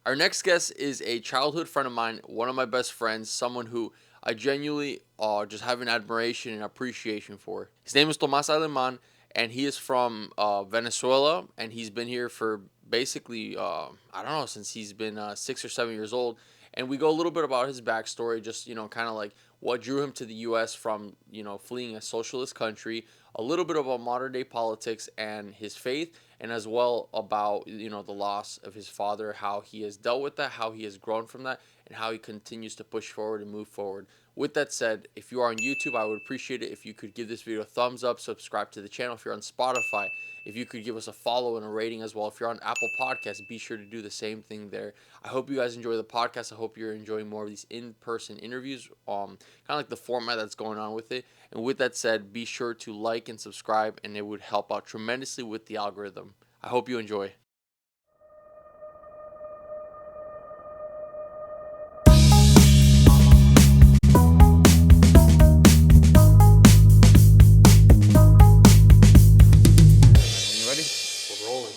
Our next guest is a childhood friend of mine, one of my best friends, someone who I genuinely just have an admiration and appreciation for. His name is Tomas Aleman, and he is from Venezuela, and he's been here for basically, I don't know, since he's been 6 or 7 years old. And we go a little bit about his backstory, just, kind of like what drew him to the U.S. from, fleeing a socialist country, a little bit about modern day politics and his faith, and as well about the loss of his father, how he has dealt with that, how he has grown from that, and how he continues to push forward and move forward. With that said, if you are on YouTube, I would appreciate it if you could give this video a thumbs up, subscribe to the channel. If you're on Spotify, if you could give us a follow and a rating as well. If you're on Apple Podcasts, be sure to do the same thing there. I hope you guys enjoy the podcast. I hope you're enjoying more of these in-person interviews, kind of like the format that's going on with it. And with that said, be sure to like and subscribe, and it would help out tremendously with the algorithm. I hope you enjoy. You ready? We're rolling.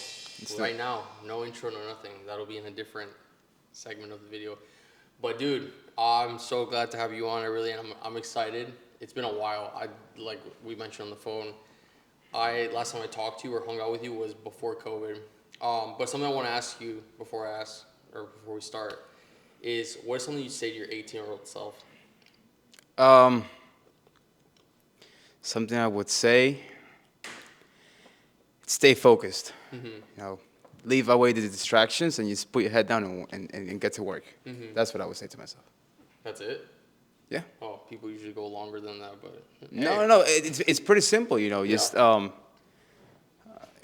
Right now, no intro, no nothing. That'll be in a different segment of the video. But dude, I'm so glad to have you on. I really am. I'm excited. It's been a while. Like we mentioned on the phone, last time I talked to you or hung out with you was before COVID. But something I want to ask you before we start is, what is something you say to your 18-year-old self? Something I would say, stay focused. Leave away the distractions and just put your head down and get to work. That's what I would say to myself. That's it? Yeah. Oh, people usually go longer than that, but No, it's pretty simple. Just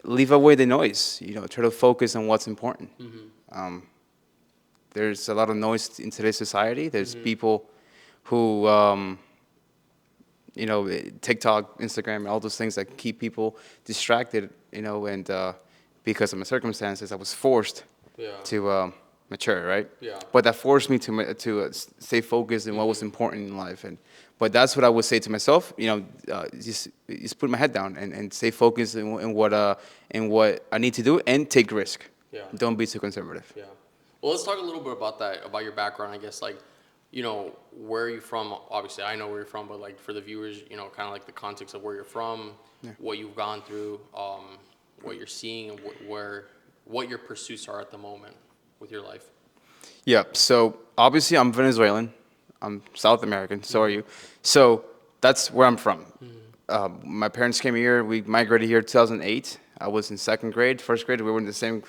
leave away the noise. Try to focus on what's important. There's a lot of noise in today's society. There's people who, TikTok, Instagram, all those things that keep people distracted. And because of my circumstances, I was forced to mature, right? Yeah. But that forced me to stay focused in what was important in life. But that's what I would say to myself. Just put my head down and stay focused in what I need to do and take risk. Yeah. Don't be too conservative. Yeah. Well, let's talk a little bit about that, about your background, I guess. Like, where are you from? Obviously, I know where you're from, but like for the viewers, kind of like the context of where you're from, what you've gone through, what you're seeing, and what your pursuits are at the moment with your life. Yeah. So obviously, I'm Venezuelan. I'm South American. So are you. So that's where I'm from. My parents came here. We migrated here in 2008. I was in second grade. First grade, we were in the same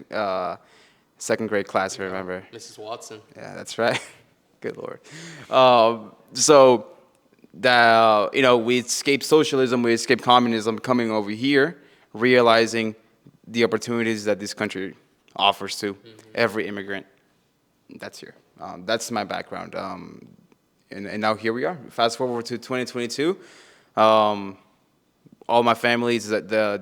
second grade class, I remember. Mrs. Watson. Yeah, that's right. Good Lord. So that, we escaped socialism, we escaped communism, coming over here, realizing the opportunities that this country offers to every immigrant that's here. That's my background. And now here we are. Fast forward to 2022. All my family is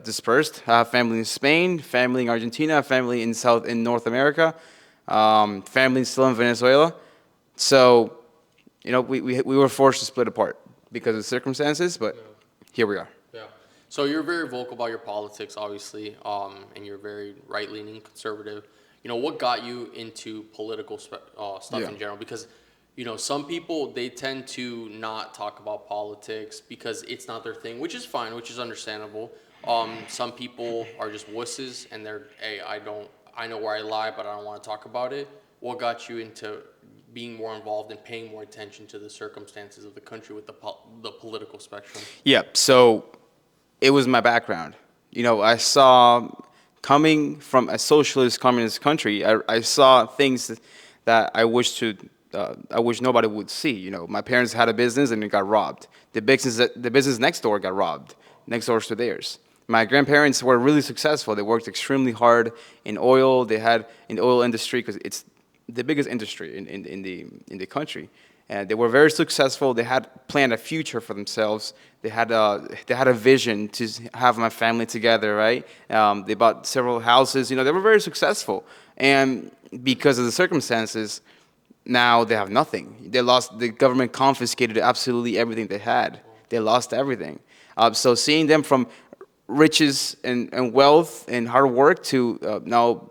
dispersed. I have family in Spain, family in Argentina, family in North America, family still in Venezuela. So, we were forced to split apart because of circumstances, but here we are. Yeah. So you're very vocal about your politics, obviously, and you're very right-leaning, conservative. What got you into political stuff in general? Because some people, they tend to not talk about politics because it's not their thing, which is fine, which is understandable. Some people are just wusses, and they're, hey, I know where I lie, but I don't want to talk about it. What got you into being more involved and paying more attention to the circumstances of the country with the political spectrum? Yeah, so it was my background. I saw, coming from a socialist, communist country, I saw things that I wish nobody would see. My parents had a business and it got robbed. The business next door got robbed, next door to theirs. My grandparents were really successful. They worked extremely hard in oil. They had in the oil industry, because it's the biggest industry in the country. And they were very successful. They had planned a future for themselves. They had a vision to have my family together, right? They bought several houses. They were very successful. And because of the circumstances, now they have nothing. The government confiscated absolutely everything they had. They lost everything. So seeing them from riches and wealth and hard work to now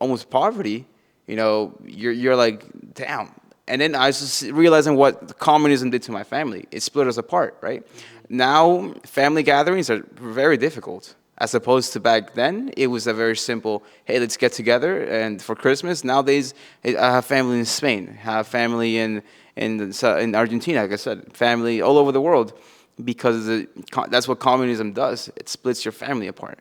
almost poverty, you're like, damn. And then I was just realizing what communism did to my family. It split us apart, right? Now, family gatherings are very difficult. As opposed to back then, it was a very simple, hey, let's get together. And for Christmas, nowadays, I have family in Spain, have family in Argentina, like I said, family all over the world, because that's what communism does. It splits your family apart.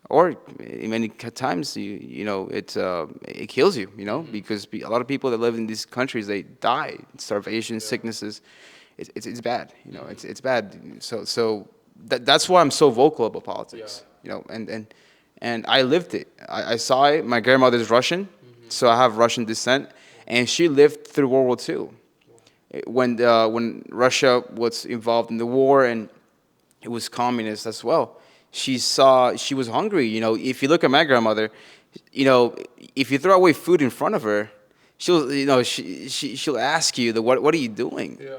Or in many times, it kills you, because a lot of people that live in these countries, they die, starvation, sicknesses. It's bad, it's bad. So that's why I'm so vocal about politics, and I lived it. I saw it. My grandmother's Russian, so I have Russian descent, and she lived through World War II, when Russia was involved in the war and it was communist as well. She was hungry. If you look at my grandmother, if you throw away food in front of her, she'll ask you, what are you doing? Yeah.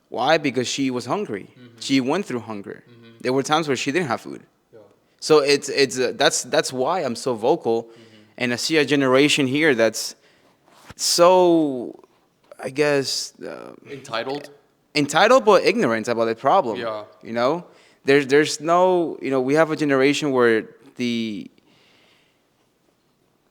Why? Because she was hungry. She went through hunger. There were times where she didn't have food. Yeah. So that's why I'm so vocal, and I see a generation here that's so, I guess, entitled but ignorant about the problem. Yeah. There's no, we have a generation where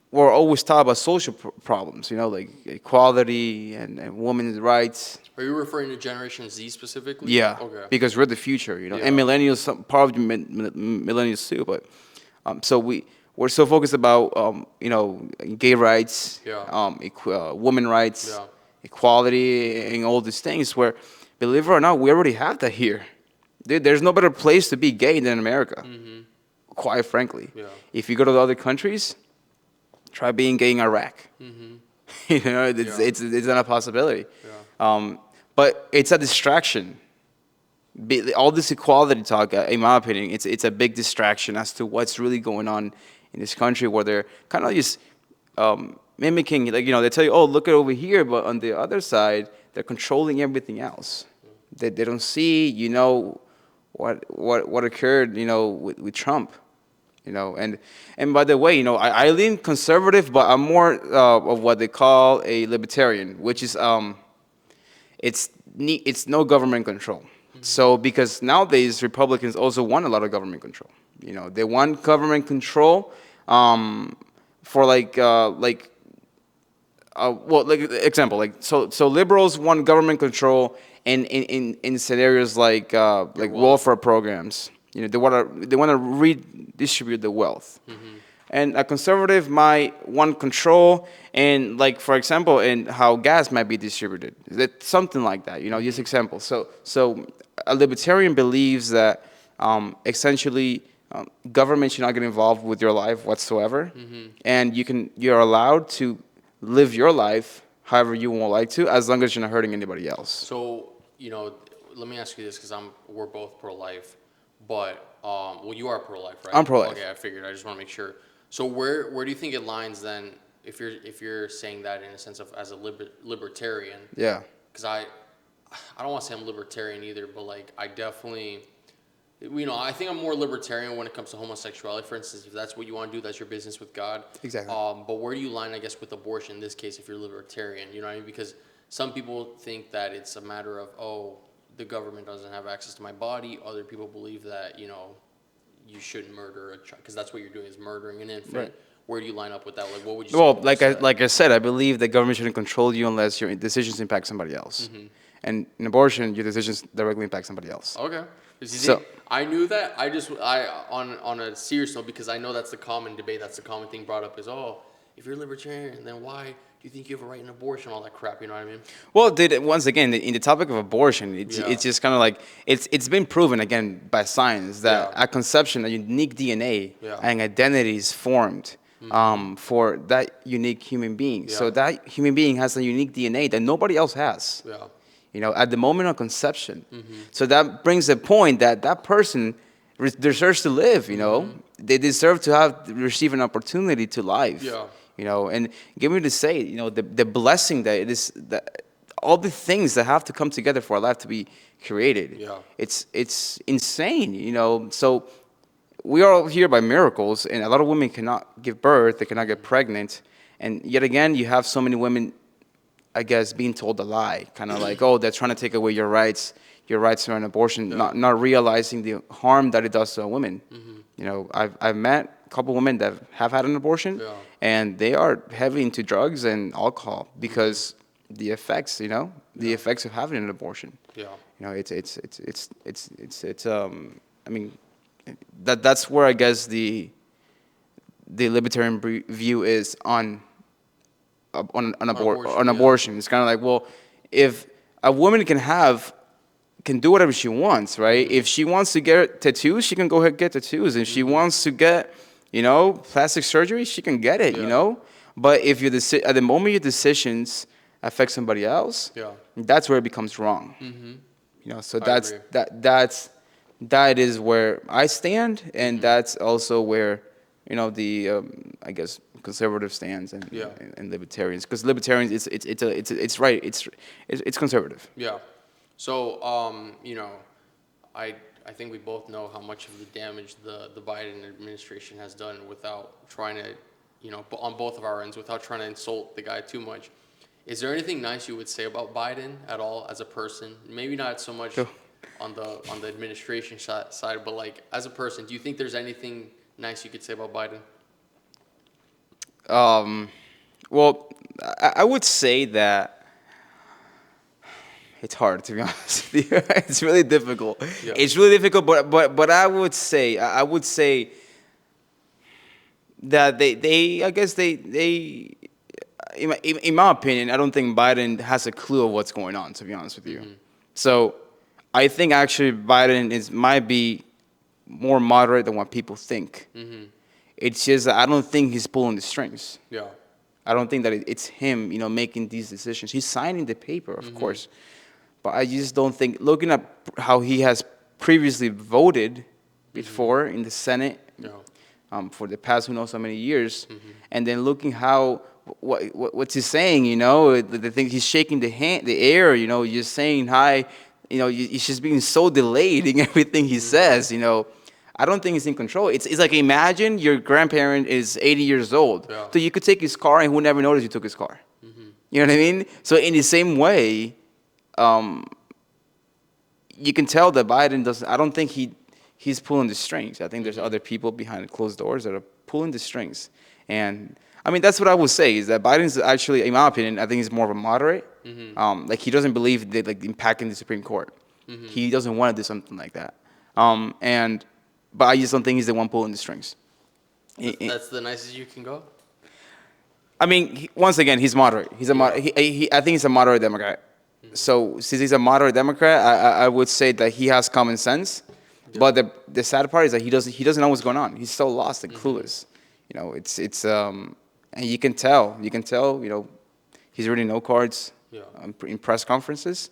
we're always taught about social problems, like equality and women's rights. Are you referring to Generation Z specifically? Yeah, Okay. because we're the future, Yeah. and millennials, part of the millennials too. But so we're so focused about gay rights, Yeah. women rights, Yeah. equality, and all these things. Where, believe it or not, we already have that here. There's no better place to be gay than America, quite frankly. Yeah. If you go to the other countries, try being gay in Iraq. It's not a possibility. Yeah. But it's a distraction. All this equality talk, in my opinion, it's a big distraction as to what's really going on in this country, where they're kind of just mimicking, they tell you, oh, look at over here, but on the other side, they're controlling everything else. They don't see, what occurred, with Trump. And by the way, I lean conservative, but I'm more of what they call a libertarian, which is it's no government control. So because nowadays Republicans also want a lot of government control. They want government control for example, so liberals want government control in scenarios like welfare programs. They want to redistribute the wealth. And a conservative might want control in, for example, in how gas might be distributed. Something like that, just example. So a libertarian believes that essentially government should not get involved with your life whatsoever, and you're allowed to live your life however you would like to, as long as you're not hurting anybody else. So, let me ask you this, because we're both pro-life, but you are pro-life, right? I'm pro-life. Okay, I figured. I just want to make sure. So where do you think it lines then, if you're saying that in a sense of as a libertarian? Yeah. Because I don't want to say I'm libertarian either, but I definitely, I think I'm more libertarian when it comes to homosexuality. For instance, if that's what you want to do, that's your business with God. Exactly. But where do you line, I guess, with abortion in this case if you're libertarian? You know what I mean? Because some people think that it's a matter of, the government doesn't have access to my body. Other people believe that, you shouldn't murder a child, because that's what you're doing, is murdering an infant. Right. Where do you line up with that? What would you say? Well, like I said, I believe the government shouldn't control you unless your decisions impact somebody else. And in abortion, your decisions directly impact somebody else. Okay. So I knew that. On a serious note, because I know that's the common debate, that's the common thing brought up is, if you're libertarian, then why do you think you have a right in abortion, all that crap, you know what I mean? Well, once again, in the topic of abortion, it's just kind of it's been proven again by science that at conception, a unique DNA and identity is formed for that unique human being. So that human being has a unique DNA that nobody else has. Yeah. At the moment of conception. So that brings the point that person deserves to live. They deserve to receive an opportunity to life. Yeah. And give me to say, the blessing that it is, that all the things that have to come together for our life to be created. Yeah. It's insane, So we are all here by miracles, and a lot of women cannot give birth, they cannot get pregnant, And yet again, you have so many women, I guess, being told a lie, kind of like, oh, they're trying to take away your rights to an abortion, not realizing the harm that it does to a woman. You know, I've met a couple women that have had an abortion, and they are heavy into drugs and alcohol because the effects, you know, the effects of having an abortion. Yeah. You know, I mean, that's where I guess the libertarian view is on abortion. It's kind of like, well, if a woman can do whatever she wants, right? If she wants to get tattoos, she can go ahead and get tattoos. If she wants to get, you know, plastic surgery, she can get it, you know. But if at the moment your decisions affect somebody else, that's where it becomes wrong. You know, so that is where I stand, and that's also where, you know, the I guess conservative stands and libertarians, because libertarians it's right, it's conservative. Yeah. So, you know, I think we both know how much of the damage the Biden administration has done without trying to, you know, on both of our ends, without trying to insult the guy too much. Is there anything nice you would say about Biden at all as a person? Maybe not so much on the administration side, but like as a person, do you think there's anything nice you could say about Biden? Well, I would say that it's hard, to be honest with you. It's really difficult. Yeah. It's really difficult, but I would say that they I guess they in my opinion, I don't think Biden has a clue of what's going on, to be honest with you. So I think actually Biden might be more moderate than what people think. It's just that I don't think he's pulling the strings. Yeah. I don't think that it's him, you know, making these decisions. He's signing the paper, of course. But I just don't think, looking at how he has previously voted before in the Senate for the past who knows how many years, and then looking how what's he saying, you know, the thing he's shaking the air, you know, just saying hi, you know, he's just being so delayed in everything he says, you know. I don't think he's in control. It's like, imagine your grandparent is 80 years old, so you could take his car and who never noticed you took his car. You know what I mean? So in the same way, you can tell that Biden doesn't. I don't think he's pulling the strings. I think there's other people behind closed doors that are pulling the strings. And I mean, that's what I would say, is that Biden's actually, in my opinion, I think he's more of a moderate. Like, he doesn't believe that, like, impacting the Supreme Court. He doesn't want to do something like that. But I just don't think he's the one pulling the strings. That's the nicest you can go? I mean, once again, he's moderate. I think he's a moderate Democrat. So since he's a moderate Democrat, I would say that he has common sense. But the sad part is that he doesn't know what's going on. He's so lost and clueless. You know, it's and you can tell, you know, he's reading note cards in press conferences.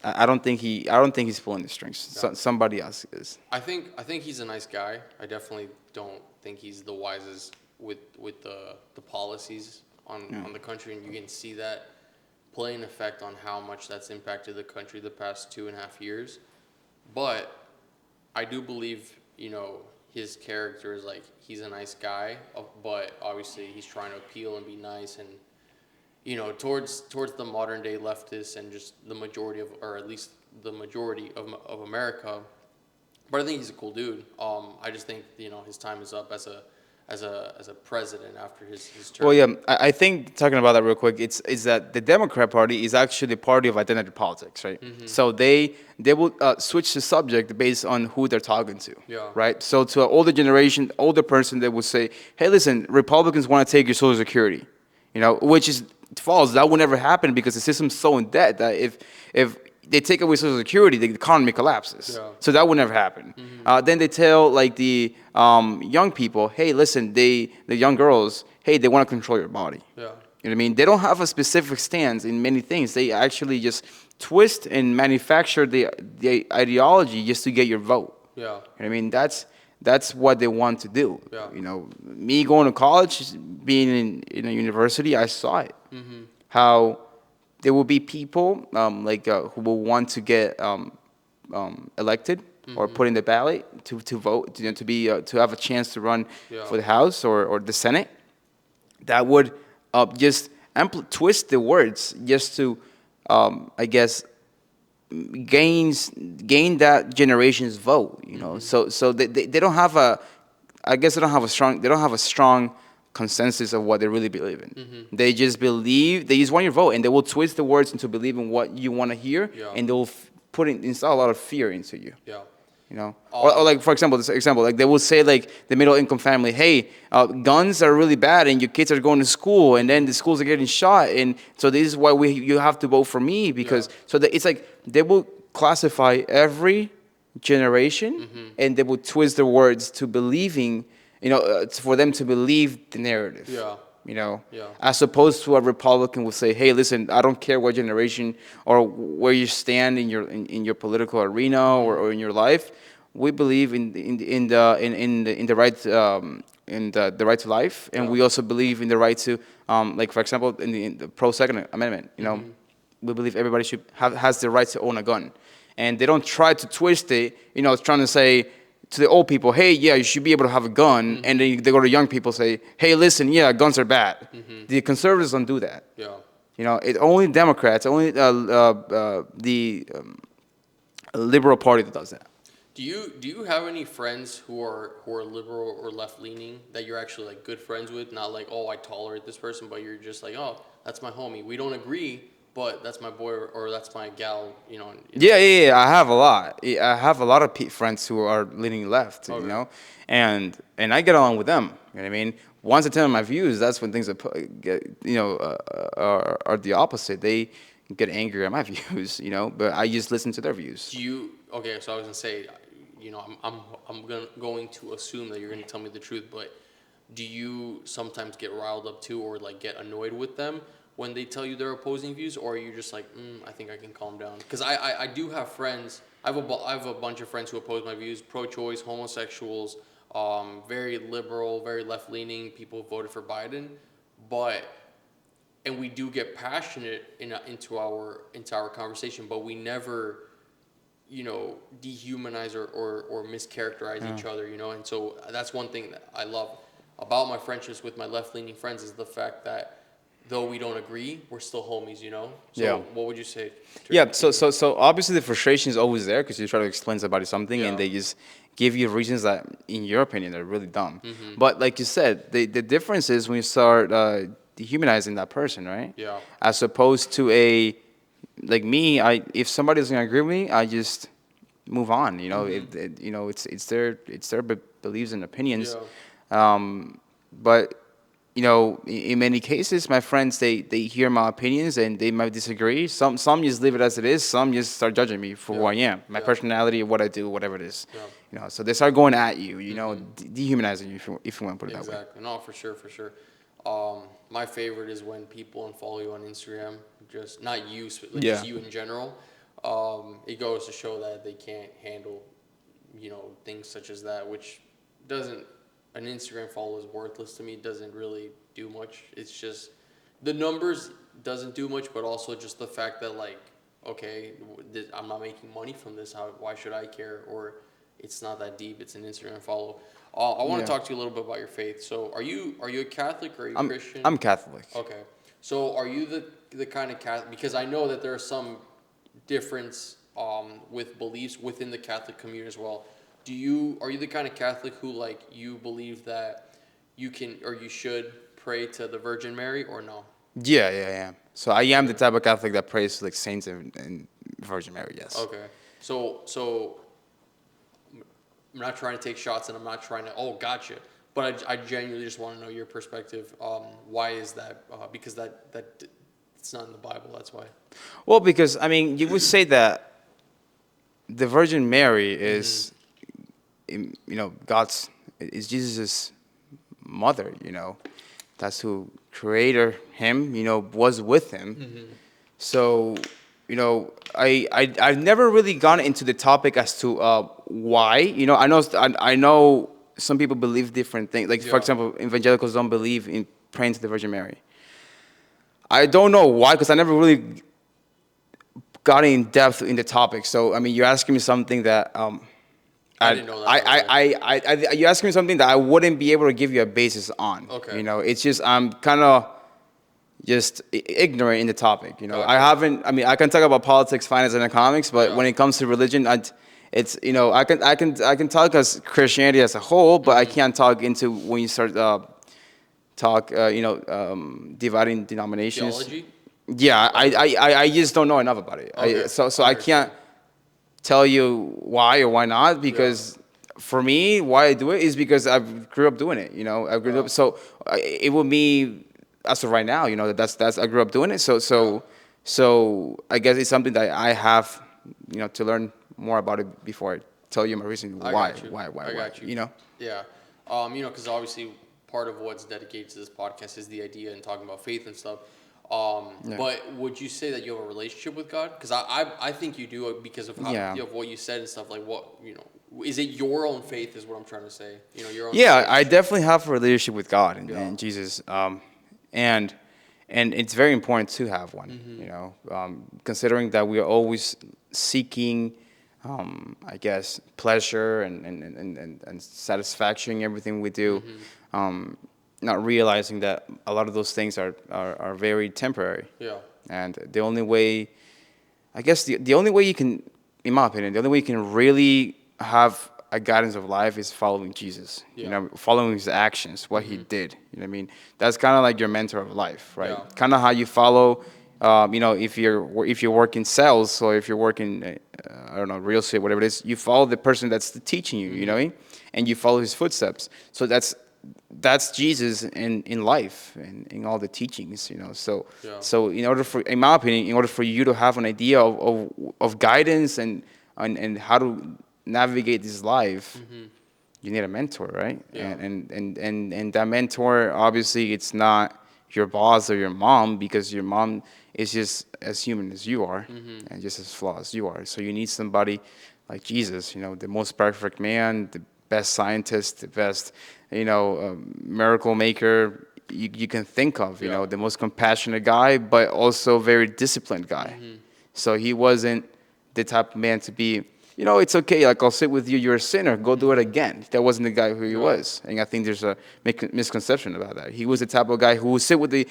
I don't think he's pulling the strings. Somebody else is. I think he's a nice guy. I definitely don't think he's the wisest with the policies on the country, and you can see that play an effect on how much that's impacted the country the past 2.5 years. But I do believe, you know, his character is like, he's a nice guy, but obviously he's trying to appeal and be nice, and, you know, towards the modern day leftists and just the majority of, or at least the majority of America. But I think he's a cool dude. I just think, you know, his time is up as a president after his term. Well, yeah, I think, talking about that real quick, is that the Democrat Party is actually the party of identity politics, right? So they will switch the subject based on who they're talking to, right? So to an older person, they will say, hey, listen, Republicans want to take your Social Security, you know, which is false. That would never happen, because the system's so in debt that if they take away Social Security, the economy collapses. So that would never happen. Then they tell, like, the young people, hey, listen, the young girls, hey, they want to control your body. You know what I mean? They don't have a specific stance in many things. They actually just twist and manufacture the ideology just to get your vote. You know what I mean? That's what they want to do. You know, me going to college, being in a university, I saw it. How there will be people who will want to get elected or put in the ballot to vote, to have a chance to run for the House or the Senate. that would just twist the words just to, I guess, gain that generation's vote. So they don't have a, I guess they don't have a strong consensus of what they really believe in. They just want your vote, and they will twist the words into believing what you want to hear, Yeah. and they will install a lot of fear into you. Yeah. Or like, for example, this example, like they will say, like, the middle income family, hey, guns are really bad, and your kids are going to school, and then the schools are getting shot, and so this is why you have to vote for me, because it's like they will classify every generation, and they will twist the words to believing, for them to believe the narrative. Yeah. Yeah. As opposed to a Republican will say, "Hey, listen, I don't care what generation or where you stand in your political arena or in your life. We believe in the right the right to life, and we also believe in the right to like, for example, in the pro Second Amendment. We believe everybody has the right to own a gun, and they don't try to twist it. Trying to say to the old people, hey, yeah, you should be able to have a gun, and then they go to young people, say, hey, listen, yeah, guns are bad. The conservatives don't do that. Yeah. It's only Democrats, only the liberal party that does that. Do you have any friends who are liberal or left leaning that you're actually like good friends with? Not like, oh, I tolerate this person, but you're just like, oh, that's my homie. We don't agree, but that's my boy or that's my gal. Yeah. I have a lot. I have a lot of friends who are leaning left. Okay. And I get along with them. You know what I mean? Once I tell them my views, that's when things are the opposite. They get angry at my views. But I just listen to their views. Okay? So I was gonna say, I'm going to assume that you're gonna tell me the truth, but do you sometimes get riled up too, or like get annoyed with them when they tell you their opposing views, or are you just like, I think I can calm down? Because I do have friends. I have a bunch of friends who oppose my views: pro-choice, homosexuals, very liberal, very left-leaning people who voted for Biden, and we do get passionate into our conversation, but we never dehumanize or mischaracterize each other, and so that's one thing that I love about my friendships with my left-leaning friends is the fact that though we don't agree, we're still homies, So what would you say? Yeah, so obviously the frustration is always there because you try to explain to somebody something and they just give you reasons that, in your opinion, are really dumb. But like you said, the difference is when you start dehumanizing that person, right? Yeah. As opposed to like me, if somebody doesn't agree with me, I just move on. It's their beliefs and opinions. But in many cases, my friends they hear my opinions and they might disagree. Some just leave it as it is. Some just start judging me for who I am, my personality, what I do, whatever it is. So they start going at you. Dehumanizing you, if you want to put it that way. Exactly. No, for sure. My favorite is when people unfollow you on Instagram. Just not you, but just you in general. It goes to show that they can't handle, things such as that, which doesn't. An Instagram follow is worthless to me. It doesn't really do much. It's just the numbers doesn't do much, but also just the fact that like, okay, I'm not making money from this. Why should I care? Or it's not that deep. It's an Instagram follow. I want to talk to you a little bit about your faith. So are you a Catholic or are you Christian? I'm Catholic. Okay. So are you the kind of Catholic? Because I know that there are some difference with beliefs within the Catholic community as well. Are you the kind of Catholic who like you believe that you can or you should pray to the Virgin Mary or no? Yeah. So I am the type of Catholic that prays to like saints and Virgin Mary. Yes. Okay. So I'm not trying to take shots, and I'm not trying to gotcha. But I genuinely just want to know your perspective. Why is that? Because that it's not in the Bible. That's why. Well, because I mean, you would say that the Virgin Mary is. Is Jesus' mother, That's who created him, was with him. So, I've never really gone into the topic as to why. I know some people believe different things. Like, for example, evangelicals don't believe in praying to the Virgin Mary. I don't know why, because I never really got in depth in the topic. So, I mean, you're asking me something that I I, didn't know that, by the way. you asking me something that I wouldn't be able to give you a basis on. Okay. You know, it's just I'm kind of just ignorant in the topic. You know, I Gotcha. haven't. I mean, I can talk about politics, finance, and economics, but Yeah. when it comes to religion, it's you know, I can talk as Christianity as a whole, but I Mm-hmm. can't talk into when you start dividing denominations. Theology? Yeah, Okay. I just don't know enough about it. Okay. So I I can't understand. tell you why or why not Yeah. because for me why I do it is because I grew up doing it. You know, I grew Yeah. up so it would be as of right now. You know that's I grew up doing it. Yeah. So I guess it's something that I have to learn more about it before I tell you my reason I why got you. why I got you. you know. Yeah. Because obviously part of what's dedicated to this podcast is the idea and talking about faith and stuff. Yeah. But would you say that you have a relationship with God? Because I think you do because of how Yeah. of what you said and stuff. Like is it your own faith? Is what I'm trying to say. Your own Yeah, I relationship. definitely have a relationship with God Yeah. and Jesus, and it's very important to have one. Mm-hmm. Considering that we are always seeking, I guess, pleasure and satisfaction in everything we do, Mm-hmm. not realizing that a lot of those things are very temporary, Yeah. and the only way, I guess, the only way you can, in my opinion, the only way you can really have a guidance of life is following Jesus. Yeah. Following his actions, what he Mm-hmm. did. You know what I mean? That's kind of like your mentor of life, right? Yeah. Kind of how you follow. If you work in sales or if you're working, I don't know, real estate, whatever it is, you follow the person that's teaching you. You know Mm-hmm. what I mean? And you follow his footsteps. So that's Jesus in life and in all the teachings, So Yeah. so in my opinion, in order for you to have an idea of guidance and how to navigate this life, Mm-hmm. you need a mentor, right? Yeah. And that mentor, obviously, it's not your boss or your mom because your mom is just as human as you are Mm-hmm. and just as flawed as you are. So you need somebody like Jesus, the most perfect man, the best scientist, the best, miracle maker you can think of, Yeah. the most compassionate guy, but also very disciplined guy. Mm-hmm. So he wasn't the type of man to be, it's okay. Like, I'll sit with you. You're a sinner. Go do it again. That wasn't the guy who he Yeah. was. And I think there's a misconception about that. He was the type of guy who would sit with the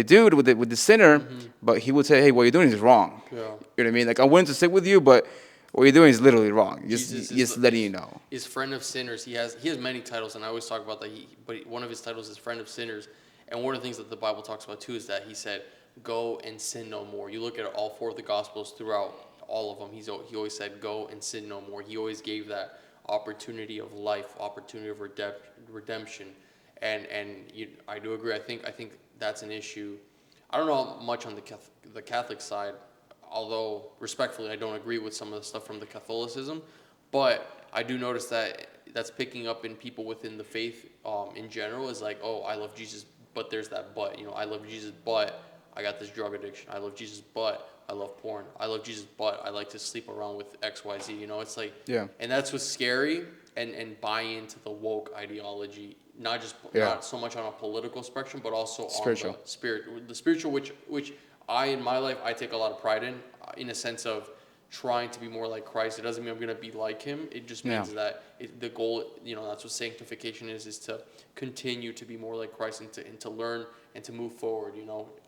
dude, with the sinner, Mm-hmm. but he would say, hey, what you're doing is wrong. Yeah. You know what I mean? Like, I'm willing to sit with you, but what you're doing is literally wrong. Jesus Just letting you know. is friend of sinners. He has many titles, and I always talk about that. But one of his titles is friend of sinners. And one of the things that the Bible talks about too is that he said, "Go and sin no more." You look at all four of the Gospels throughout all of them. He always said, "Go and sin no more." He always gave that opportunity of life, opportunity of redemption, and I do agree. I think that's an issue. I don't know much on the Catholic side, although respectfully, I don't agree with some of the stuff from the Catholicism, but I do notice that that's picking up in people within the faith in general is like, oh, I love Jesus, but there's that but. I love Jesus, but I got this drug addiction. I love Jesus, but I love porn. I love Jesus, but I like to sleep around with X, Y, Z. It's like, Yeah. and that's what's scary, and buy into the woke ideology, not Yeah. not so much on a political spectrum, but also Spiritual. on the spiritual, which I in my life I take a lot of pride in a sense of trying to be more like Christ. It doesn't mean I'm gonna be like him. It just means Yeah. that the goal, that's what sanctification is to continue to be more like Christ and to learn and to move forward.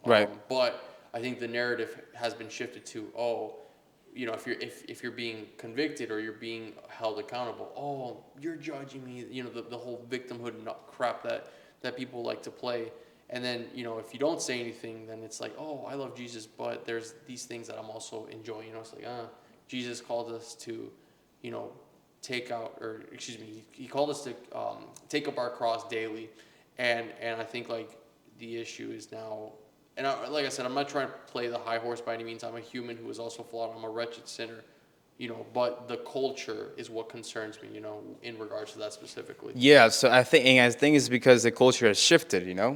Right. But I think the narrative has been shifted to, oh, if you're being convicted or you're being held accountable, oh, you're judging me. The whole victimhood crap that people like to play. And then, if you don't say anything, then it's like, oh, I love Jesus, but there's these things that I'm also enjoying. It's like, Jesus called us to, take out, or excuse me, he called us to take up our cross daily. And I think, like, the issue is now, and like I said, I'm not trying to play the high horse by any means. I'm a human who is also flawed. I'm a wretched sinner. But the culture is what concerns me, in regards to that specifically. Yeah, so I think it's because the culture has shifted. Yeah.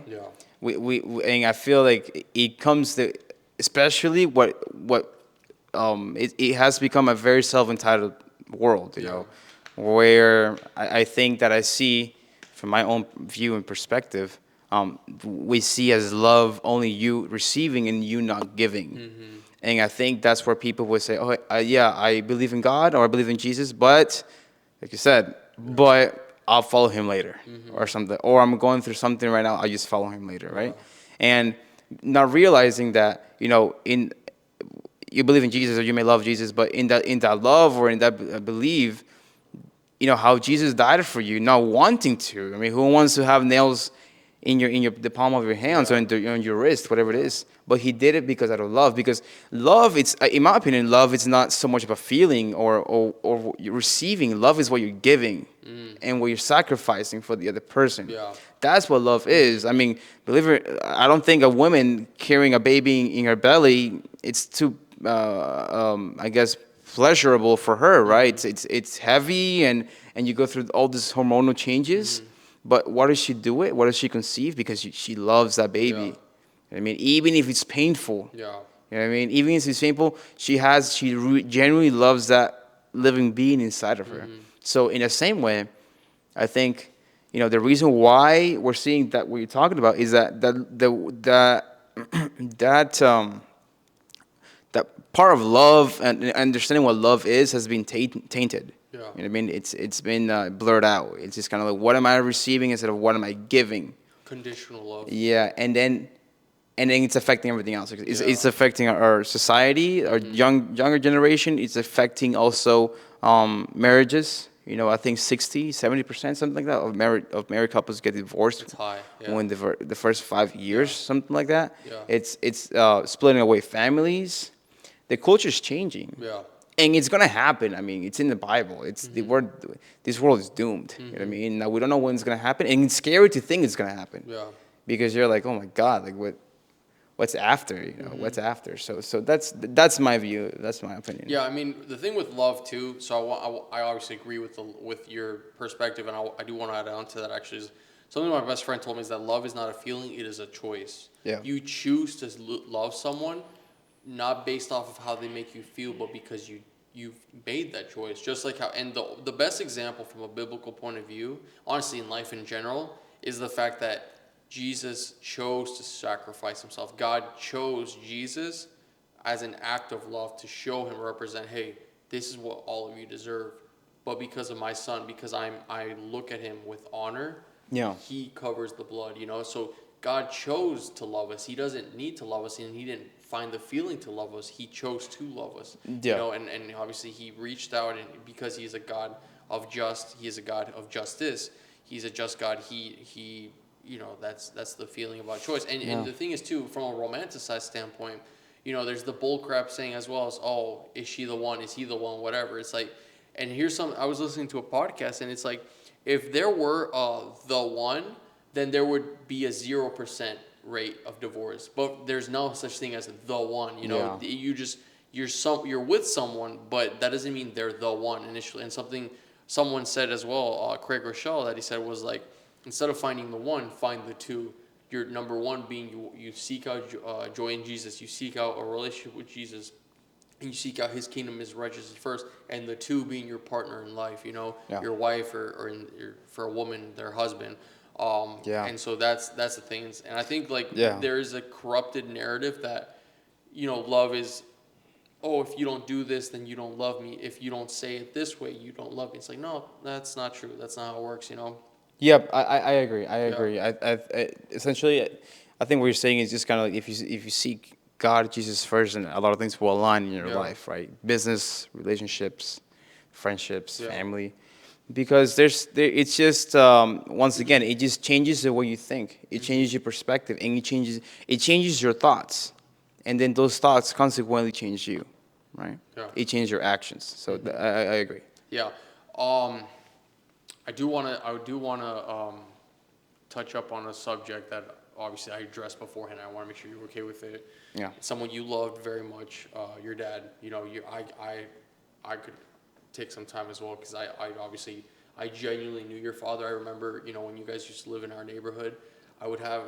And I feel like it comes to, especially it has become a very self-entitled world. Where I think that I see from my own view and perspective, we see as love only you receiving and you not giving. Mm-hmm. And I think that's where people would say, oh, yeah, I believe in God or I believe in Jesus, but like you said, but I'll follow him later or something. Or I'm going through something right now, I'll just follow him later, right? And not realizing that, in you believe in Jesus or you may love Jesus, but in that love or in that belief, how Jesus died for you, not wanting to. I mean, who wants to have nails in your the palm of your hands or on your wrist, whatever it is? But he did it because out of love. Because love, it's in my opinion, love is not so much of a feeling or what you're receiving. Love is what you're giving and what you're sacrificing for the other person. Yeah. That's what love is. I mean, believe it, I don't think a woman carrying a baby in her belly, it's too, I guess, pleasurable for her, right? It's heavy and you go through all these hormonal changes. But why does she do it? Why does she conceive? Because she loves that baby. Yeah. You know what I mean, even if it's painful. Yeah. You know what I mean, even if it's painful, she genuinely loves that living being inside of her. So in the same way, I think, the reason why we're seeing that what you're talking about is that that part of love and understanding what love is has been tainted. Yeah. You know what I mean? It's been blurred out. It's just kind of like, what am I receiving instead of what am I giving? Conditional love. Yeah, and then it's affecting everything else. It's, Yeah. it's affecting our society, our younger generation. It's affecting also marriages. I think 60-70%, something like that, of married couples get divorced It's high. Yeah. when the first 5 years, something like that. Yeah. It's splitting away families. The culture is changing. Yeah. And it's gonna happen. I mean, it's in the Bible. It's the word. This world is doomed. You know what I mean? Now we don't know when it's gonna happen, and it's scary to think it's gonna happen. Yeah. Because you're like, oh my God, like what's after? What's after? So that's my view. That's my opinion. Yeah, I mean the thing with love too. So I obviously agree with your perspective, and I do want to add on to that. Actually, is something my best friend told me is that love is not a feeling; it is a choice. Yeah. You choose to love someone, not based off of how they make you feel, but because you've made that choice. Just like how, and the best example from a biblical point of view, honestly, in life in general, is the fact that Jesus chose to sacrifice himself. God chose Jesus as an act of love to show him, represent, hey, this is what all of you deserve. But because of my son, because I look at him with honor, Yeah. he covers the blood, So God chose to love us. He doesn't need to love us, and he didn't find the feeling to love us. He chose to love us. Yeah. And obviously he reached out, and because he is a God he is a God of justice. He's a just God. He that's the feeling about choice. And the thing is too, from a romanticized standpoint, there's the bullcrap saying as well as, oh, is she the one? Is he the one? Whatever. It's like, and I was listening to a podcast, and it's like, if there were the one, then there would be a 0% rate of divorce. But there's no such thing as the one. Yeah. You're with someone, but that doesn't mean they're the one initially. And someone said as well, Craig Rochelle, that he said was like, instead of finding the one, find the two. Your number one being you seek out joy in Jesus. You seek out a relationship with Jesus. And you seek out his kingdom, his righteousness first. And the two being your partner in life, Yeah. your wife for a woman, their husband. Yeah. And so that's the thing. And I think there is a corrupted narrative that, love is, oh, if you don't do this, then you don't love me. If you don't say it this way, you don't love me. It's like, no, that's not true. That's not how it works, Yep, I agree. I agree. Essentially, I think what you're saying is just kind of like, if you seek God, Jesus first, and a lot of things will align in your life, right? Business, relationships, friendships, family, because it's just once again, it just changes the way you think. It changes your perspective, and it changes your thoughts, and then those thoughts consequently change you, right? Yeah. It changes your actions. So I agree. Yeah. I do want to touch up on a subject that obviously I addressed beforehand. I want to make sure you're okay with it. Yeah. Someone you loved very much, your dad. I could take some time as well, because I genuinely knew your father. I remember, when you guys used to live in our neighborhood, I would have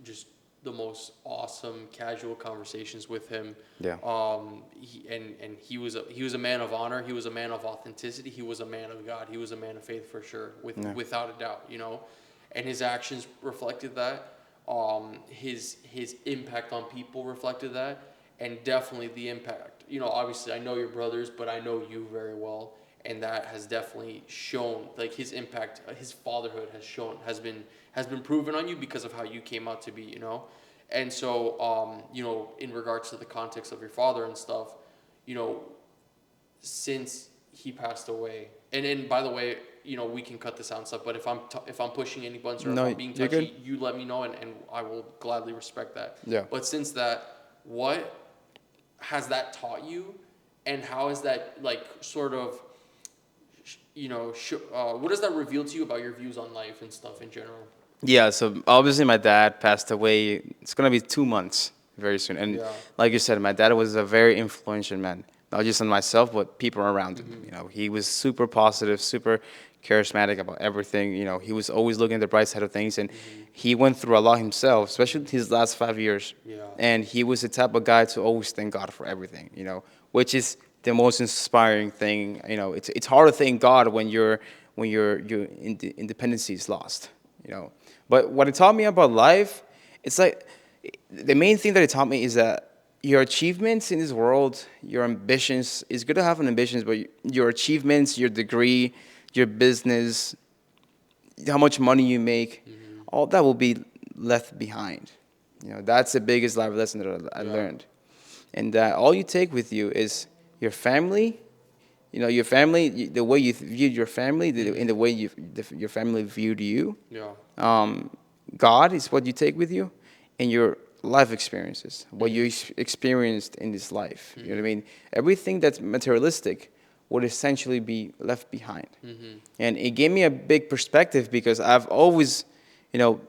just the most awesome casual conversations with him. Yeah. He was a man of honor. He was a man of authenticity. He was a man of God. He was a man of faith for sure, without a doubt. And his actions reflected that. His impact on people reflected that, and definitely the impact. Obviously I know your brothers, but I know you very well, and that has definitely shown, like, his impact, his fatherhood has been proven on you because of how you came out to be, you know. And so, in regards to the context of your father and stuff, you know, since he passed away, and by the way, we can cut this out and stuff, but if I'm pushing any buttons or if No, I'm being you're good. touchy, you let me know, and I will gladly respect that. Yeah. But since that, what has that taught you, and how is that, like, sort of, what does that reveal to you about your views on life and stuff in general? Yeah, so obviously my dad passed away. It's gonna be 2 months very soon, and Yeah. like you said, my dad was a very influential man, not just on myself, but people around him. Mm-hmm. You know, he was super positive, super charismatic about everything. You know, he was always looking at the bright side of things, and Mm-hmm. he went through a lot himself, especially his last 5 years. Yeah. And he was the type of guy to always thank God for everything. You know, which is the most inspiring thing. You know, it's hard to thank God when your independency is lost. You know, but what it taught me about life, it's like the main thing that it taught me is that your achievements in this world, your ambitions, it's good to have an ambitions, but your achievements, your degree, your business, how much money you make, Mm-hmm. all that will be left behind. You know, that's the biggest life lesson that I Yeah. learned. And that all you take with you is your family, you know, your family, the way you viewed your family, in the way your family viewed you. Yeah. Um, God is what you take with you, and your life experiences, what you Mm-hmm. experienced in this life. You know what I Mm-hmm. mean? Everything that's materialistic would essentially be left behind. Mm-hmm. And it gave me a big perspective because I've always, you know,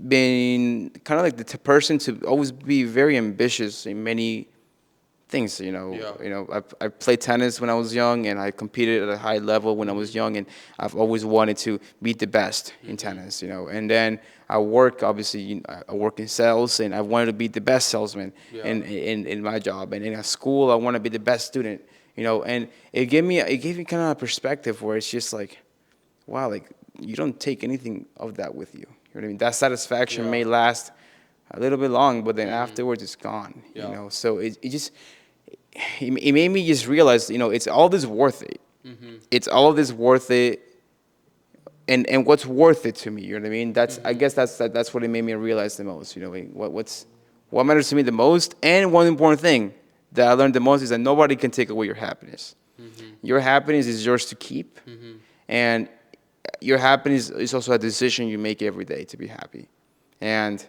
been kind of like the person to always be very ambitious in many things. Yeah. I played tennis when I was young, and I competed at a high level when I was Mm-hmm. young, and I've always wanted to be the best in Mm-hmm. tennis. And then I work, obviously, I work in sales, and I wanted to be the best salesman Yeah. in my job, and in a school I want to be the best student. And it gave me kind of a perspective where it's just like, wow, like you don't take anything of that with you. You know what I mean? That satisfaction Yeah. may last a little bit long, but then Mm-hmm. afterwards it's gone. Yeah. So it made me just realize, it's all this worth it. Mm-hmm. It's all this worth it, and what's worth it to me. You know what I mean? I Mm-hmm. guess that's what it made me realize the most. What matters to me the most, and one important thing that I learned the most is that nobody can take away your happiness. Mm-hmm. Your happiness is yours to keep, Mm-hmm. and your happiness is also a decision you make every day to be happy. And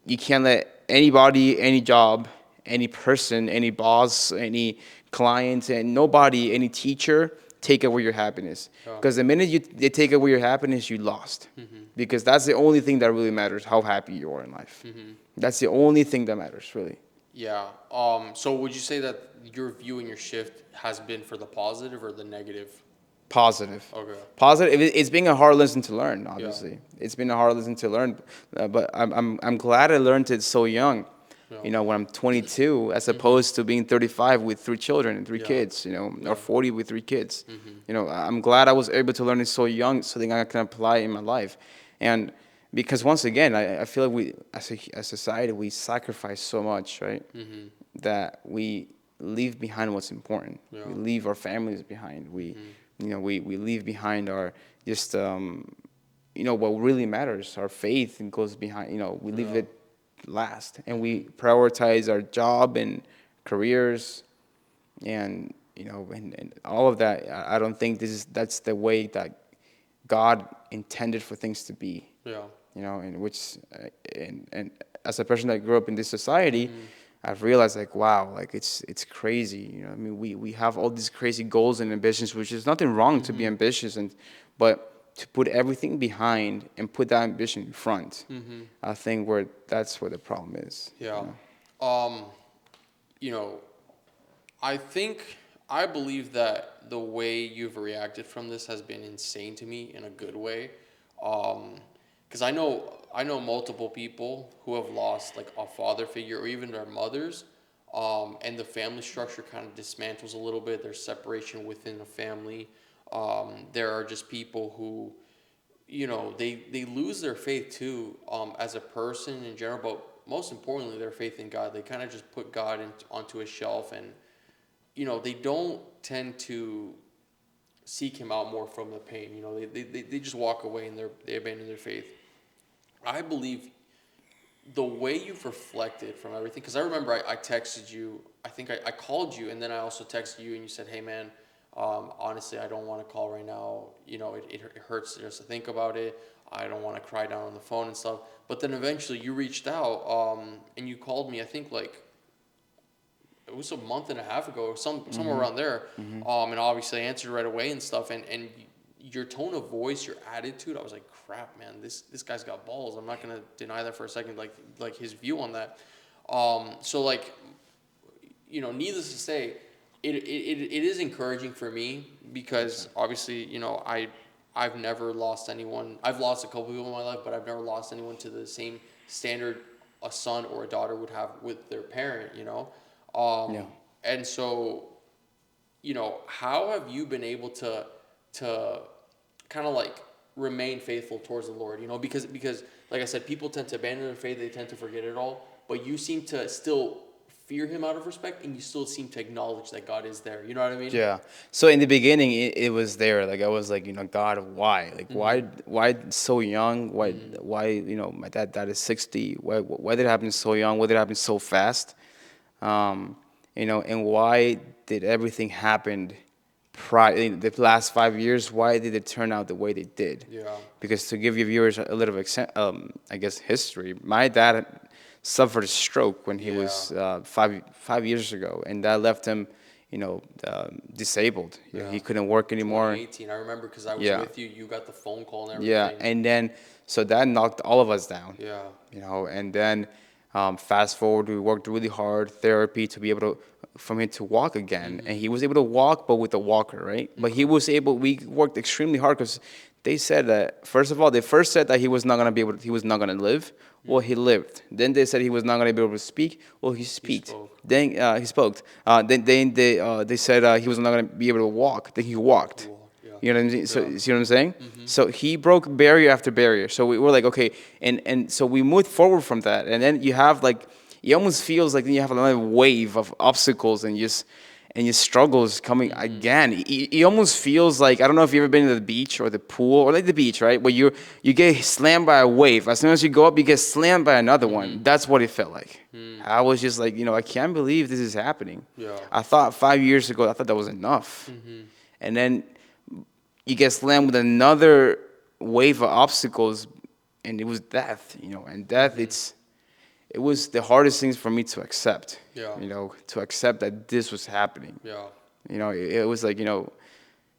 you can't let anybody, any job, any person, any boss, any client, and nobody, any teacher take away your happiness. Yeah. Because the minute they take away your happiness, you lost. Mm-hmm. Because that's the only thing that really matters, how happy you are in life. Mm-hmm. That's the only thing that matters, really. Yeah. So would you say that your view and your shift has been for the positive or the negative? Positive. Okay. Positive. It's been a hard lesson to learn. Yeah. Obviously, it's been a hard lesson to learn, but I'm glad I learned it so young. Yeah. When I'm 22, as Mm-hmm. opposed to being 35 with 3 children and three Yeah. kids. Yeah. Or 40 with 3 kids. Mm-hmm. I'm glad I was able to learn it so young, so that I can apply it in my life. And because once again, I feel like we, as a society, we sacrifice so much, right? Mm-hmm. That we leave behind what's important. Yeah. We leave our families behind. Mm-hmm. We leave behind our just what really matters. Our faith goes behind. We leave Yeah. it last, and we prioritize our job and careers, and and all of that. I don't think that's the way that God intended for things to be. Yeah. And which and as a person that grew up in this society, Mm-hmm. I've realized, like, wow, like it's crazy. I mean, we have all these crazy goals and ambitions, which is nothing wrong to be Mm-hmm. ambitious, but to put everything behind and put that ambition in front, Mm-hmm. I think that's where the problem is. Yeah. Um, you know, I believe that the way you've reacted from this has been insane to me in a good way. Because I know multiple people who have lost, like, a father figure or even their mothers, and the family structure kind of dismantles a little bit. There's separation within the family. There are just people who, they lose their faith too, as a person in general, but most importantly, their faith in God. They kind of just put God onto a shelf, and they don't tend to seek him out more from the pain. You know, they just walk away and they abandon their faith. I believe the way you've reflected from everything, because I remember I texted you, I think I called you, and then I also texted you, and you said, hey man, honestly, I don't want to call right now. You know, it hurts just to think about it. I don't want to cry down on the phone and stuff. But then eventually you reached out, and you called me, I think like, it was a month and a half ago, or somewhere around there. And obviously I answered right away and stuff. And your tone of voice, your attitude, I was like, crap, man, this guy's got balls. I'm not gonna deny that for a second, like his view on that. So like, you know, needless to say, it is encouraging for me because obviously, you know, I've never lost anyone. I've lost a couple people in my life, but I've never lost anyone to the same standard a son or a daughter would have with their parent, you know. Yeah. And so, you know, how have you been able to kind of like remain faithful towards the Lord? You know, because like I said, people tend to abandon their faith, they tend to forget it all, but you seem to still fear him out of respect, and you still seem to acknowledge that God is there. You know what I mean? Yeah. So in the beginning, it was there. Like I was like, you know, God, why? Like why so young? Why? You know, my dad died at 60. Why did it happen so young? Why did it happen so fast? You know, and why did everything happen in the last 5 years? Why did it turn out the way they did? Yeah. Because to give your viewers a little I guess history, my dad suffered a stroke when he was 5 years ago, and that left him, you know, disabled. Yeah. He couldn't work anymore. 2018, I remember because I was with you. You got the phone call and everything. Yeah, and then so that knocked all of us down. Yeah. You know, and then fast forward, we worked really hard, therapy to be able to, for him to walk again, and he was able to walk, but with a walker, right? But he was able. We worked extremely hard because they said that first of all, they first said that he was not gonna be able. He was not gonna live. Well, he lived. Then they said he was not gonna be able to speak. Well, he spoke. Then he spoke. Then they said he was not gonna be able to walk. Then he walked. Yeah. You know what I'm saying? So you see what I'm saying? So he broke barrier after barrier. So we were like, okay, and so we moved forward from that. And then you have like, it almost feels like you have another wave of obstacles and your struggles coming again. It almost feels like, I don't know if you've ever been to the beach or the pool or like the beach, right? Where you get slammed by a wave. As soon as you go up, you get slammed by another one. That's what it felt like. I was just like, you know, I can't believe this is happening. Yeah. I thought 5 years ago, I thought that was enough. And then you get slammed with another wave of obstacles, and it was death, you know. And death, it was the hardest things for me to accept. Yeah. You know, to accept that this was happening. Yeah. You know, it was like, you know,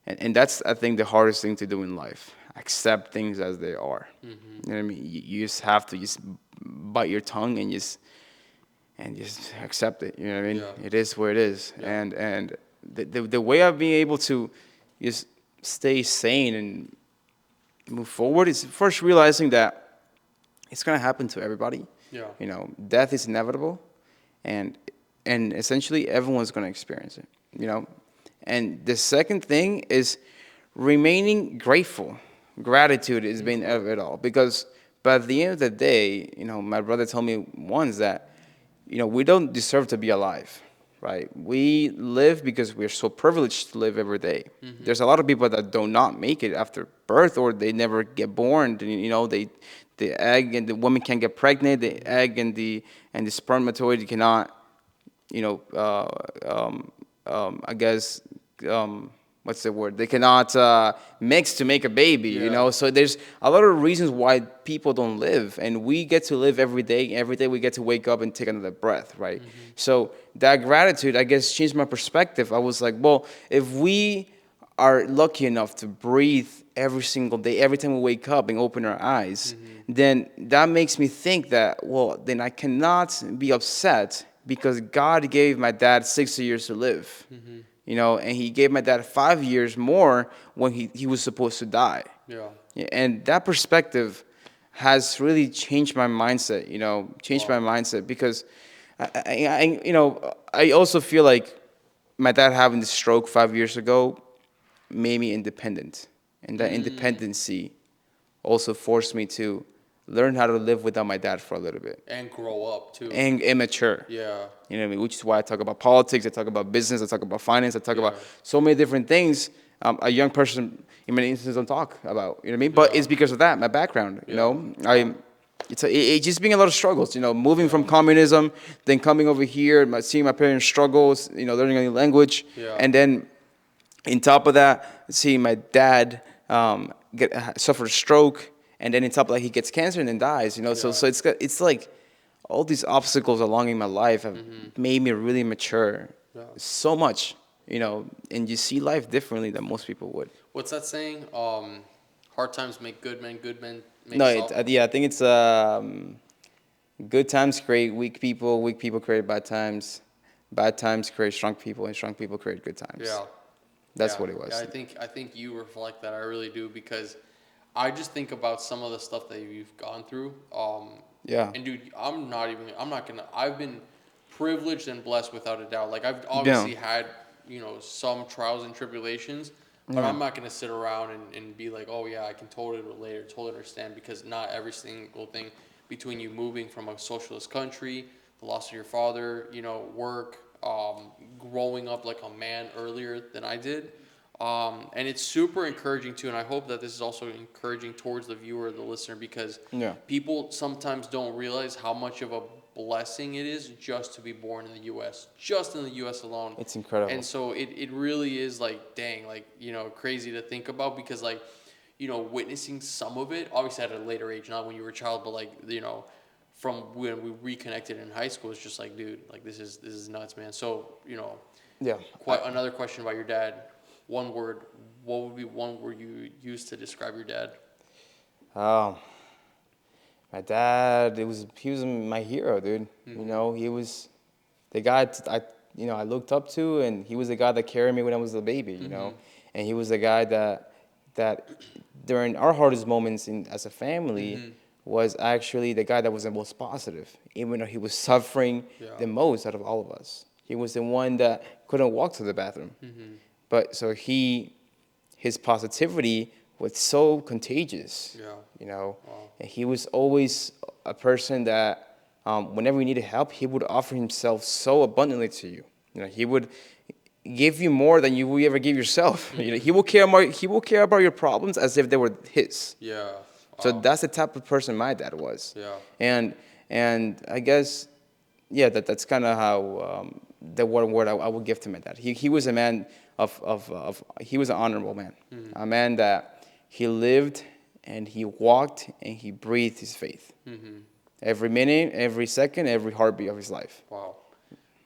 and that's, I think, the hardest thing to do in life. Accept things as they are. You know what I mean? You just have to just bite your tongue and just accept it. You know what I mean? Yeah. It is what it is. Yeah. And the way I've been able to just stay sane and move forward is first realizing that it's gonna happen to everybody. Yeah. You know, death is inevitable, and essentially everyone's gonna experience it. You know, and the second thing is remaining grateful. Gratitude is being of it all, because by the end of the day, you know, my brother told me once that, you know, we don't deserve to be alive. Right, we live because we're so privileged to live every day. There's a lot of people that do not make it after birth, or they never get born. You know, the egg and the woman can't get pregnant. The egg and the spermatozoid cannot, you know, I guess, what's the word? They cannot mix to make a baby. Yeah. You know, so there's a lot of reasons why people don't live, and we get to live every day. Every day we get to wake up and take another breath, right? So that gratitude, I guess, changed my perspective. I was like, well, if we are lucky enough to breathe every single day, every time we wake up and open our eyes, then that makes me think that, well, then I cannot be upset because God gave my dad 60 years to live. You know, and he gave my dad 5 years more when he was supposed to die. Yeah. And that perspective has really changed my mindset, you know, my mindset, because you know, I also feel like my dad having the stroke 5 years ago made me independent. And that independency also forced me to learn how to live without my dad for a little bit. And grow up too. And immature. Yeah. You know what I mean? Which is why I talk about politics, I talk about business, I talk about finance, I talk Yeah. about so many different things. a young person in many instances don't talk about. You know what I mean? But Yeah. it's because of that, my background. You Yeah. know, it's just been a lot of struggles. You know, moving from communism, then coming over here, seeing my parents struggles. You know, learning a new language, Yeah. and then on top of that, seeing my dad suffer a stroke, and then on top of that, he gets cancer and then dies. You know, Yeah. so it's like all these obstacles along in my life have made me really mature Yeah. so much. You know, and you see life differently than most people would. What's that saying? Hard times make good men make No, soft. yeah, I think it's good times create weak people create bad times create strong people, and strong people create good times. Yeah. That's Yeah. what it was. Yeah, I think you reflect that. I really do because I just think about some of the stuff that you've gone through. Yeah. And dude, I've been privileged and blessed without a doubt. Like I've Yeah. obviously had, some trials and tribulations, but Yeah. I'm not gonna sit around and be like, oh yeah, I can totally relate or totally understand, because not every single thing between you moving from a socialist country, the loss of your father, work, growing up like a man earlier than I did. And it's super encouraging too, and I hope that this is also encouraging towards the viewer, the listener, because Yeah. people sometimes don't realize how much of a blessing it is just to be born in the U.S., just in the U.S. alone. It's incredible. And so it really is like, dang, like, crazy to think about, because like, witnessing some of it, obviously at a later age, not when you were a child, but like, from when we reconnected in high school, it's just like, dude, like this is nuts, man. So, Yeah. quite another question about your dad. One word. What would be one word you use to describe your dad? Um, my dad, he was my hero, dude. Mm-hmm. You know, he was the guy I looked up to, and he was the guy that carried me when I was a baby. You know, and he was the guy that during our hardest moments as a family was actually the guy that was the most positive, even though he was suffering Yeah. the most out of all of us. He was the one that couldn't walk to the bathroom, but so his positivity was so contagious. Yeah. You know, Wow. and he was always a person that whenever you needed help, he would offer himself so abundantly to you. You know, he would give you more than you will ever give yourself. You know, he will care about your problems as if they were his. Yeah. So Wow. that's the type of person my dad was. Yeah. And I guess, yeah, that's kind of how the one word I would give to my dad. He was a man he was an honorable man, a man that he lived and he walked and he breathed his faith. Every minute, every second, every heartbeat of his life. Wow.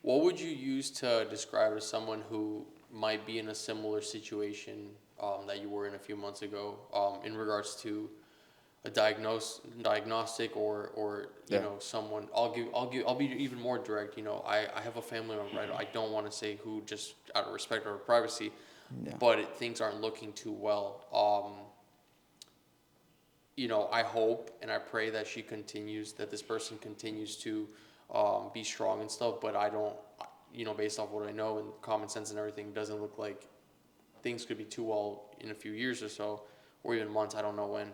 What would you use to describe to someone who might be in a similar situation that you were in a few months ago, in regards to a diagnostic or Yeah. someone? I'll be even more direct. I have a family member. I don't want to say who, just out of respect or privacy, Yeah. but things aren't looking too well. I hope and I pray that that this person continues to be strong and stuff, but I don't, based off what I know and common sense and everything, it doesn't look like things could be too well in a few years or so, or even months. I don't know when.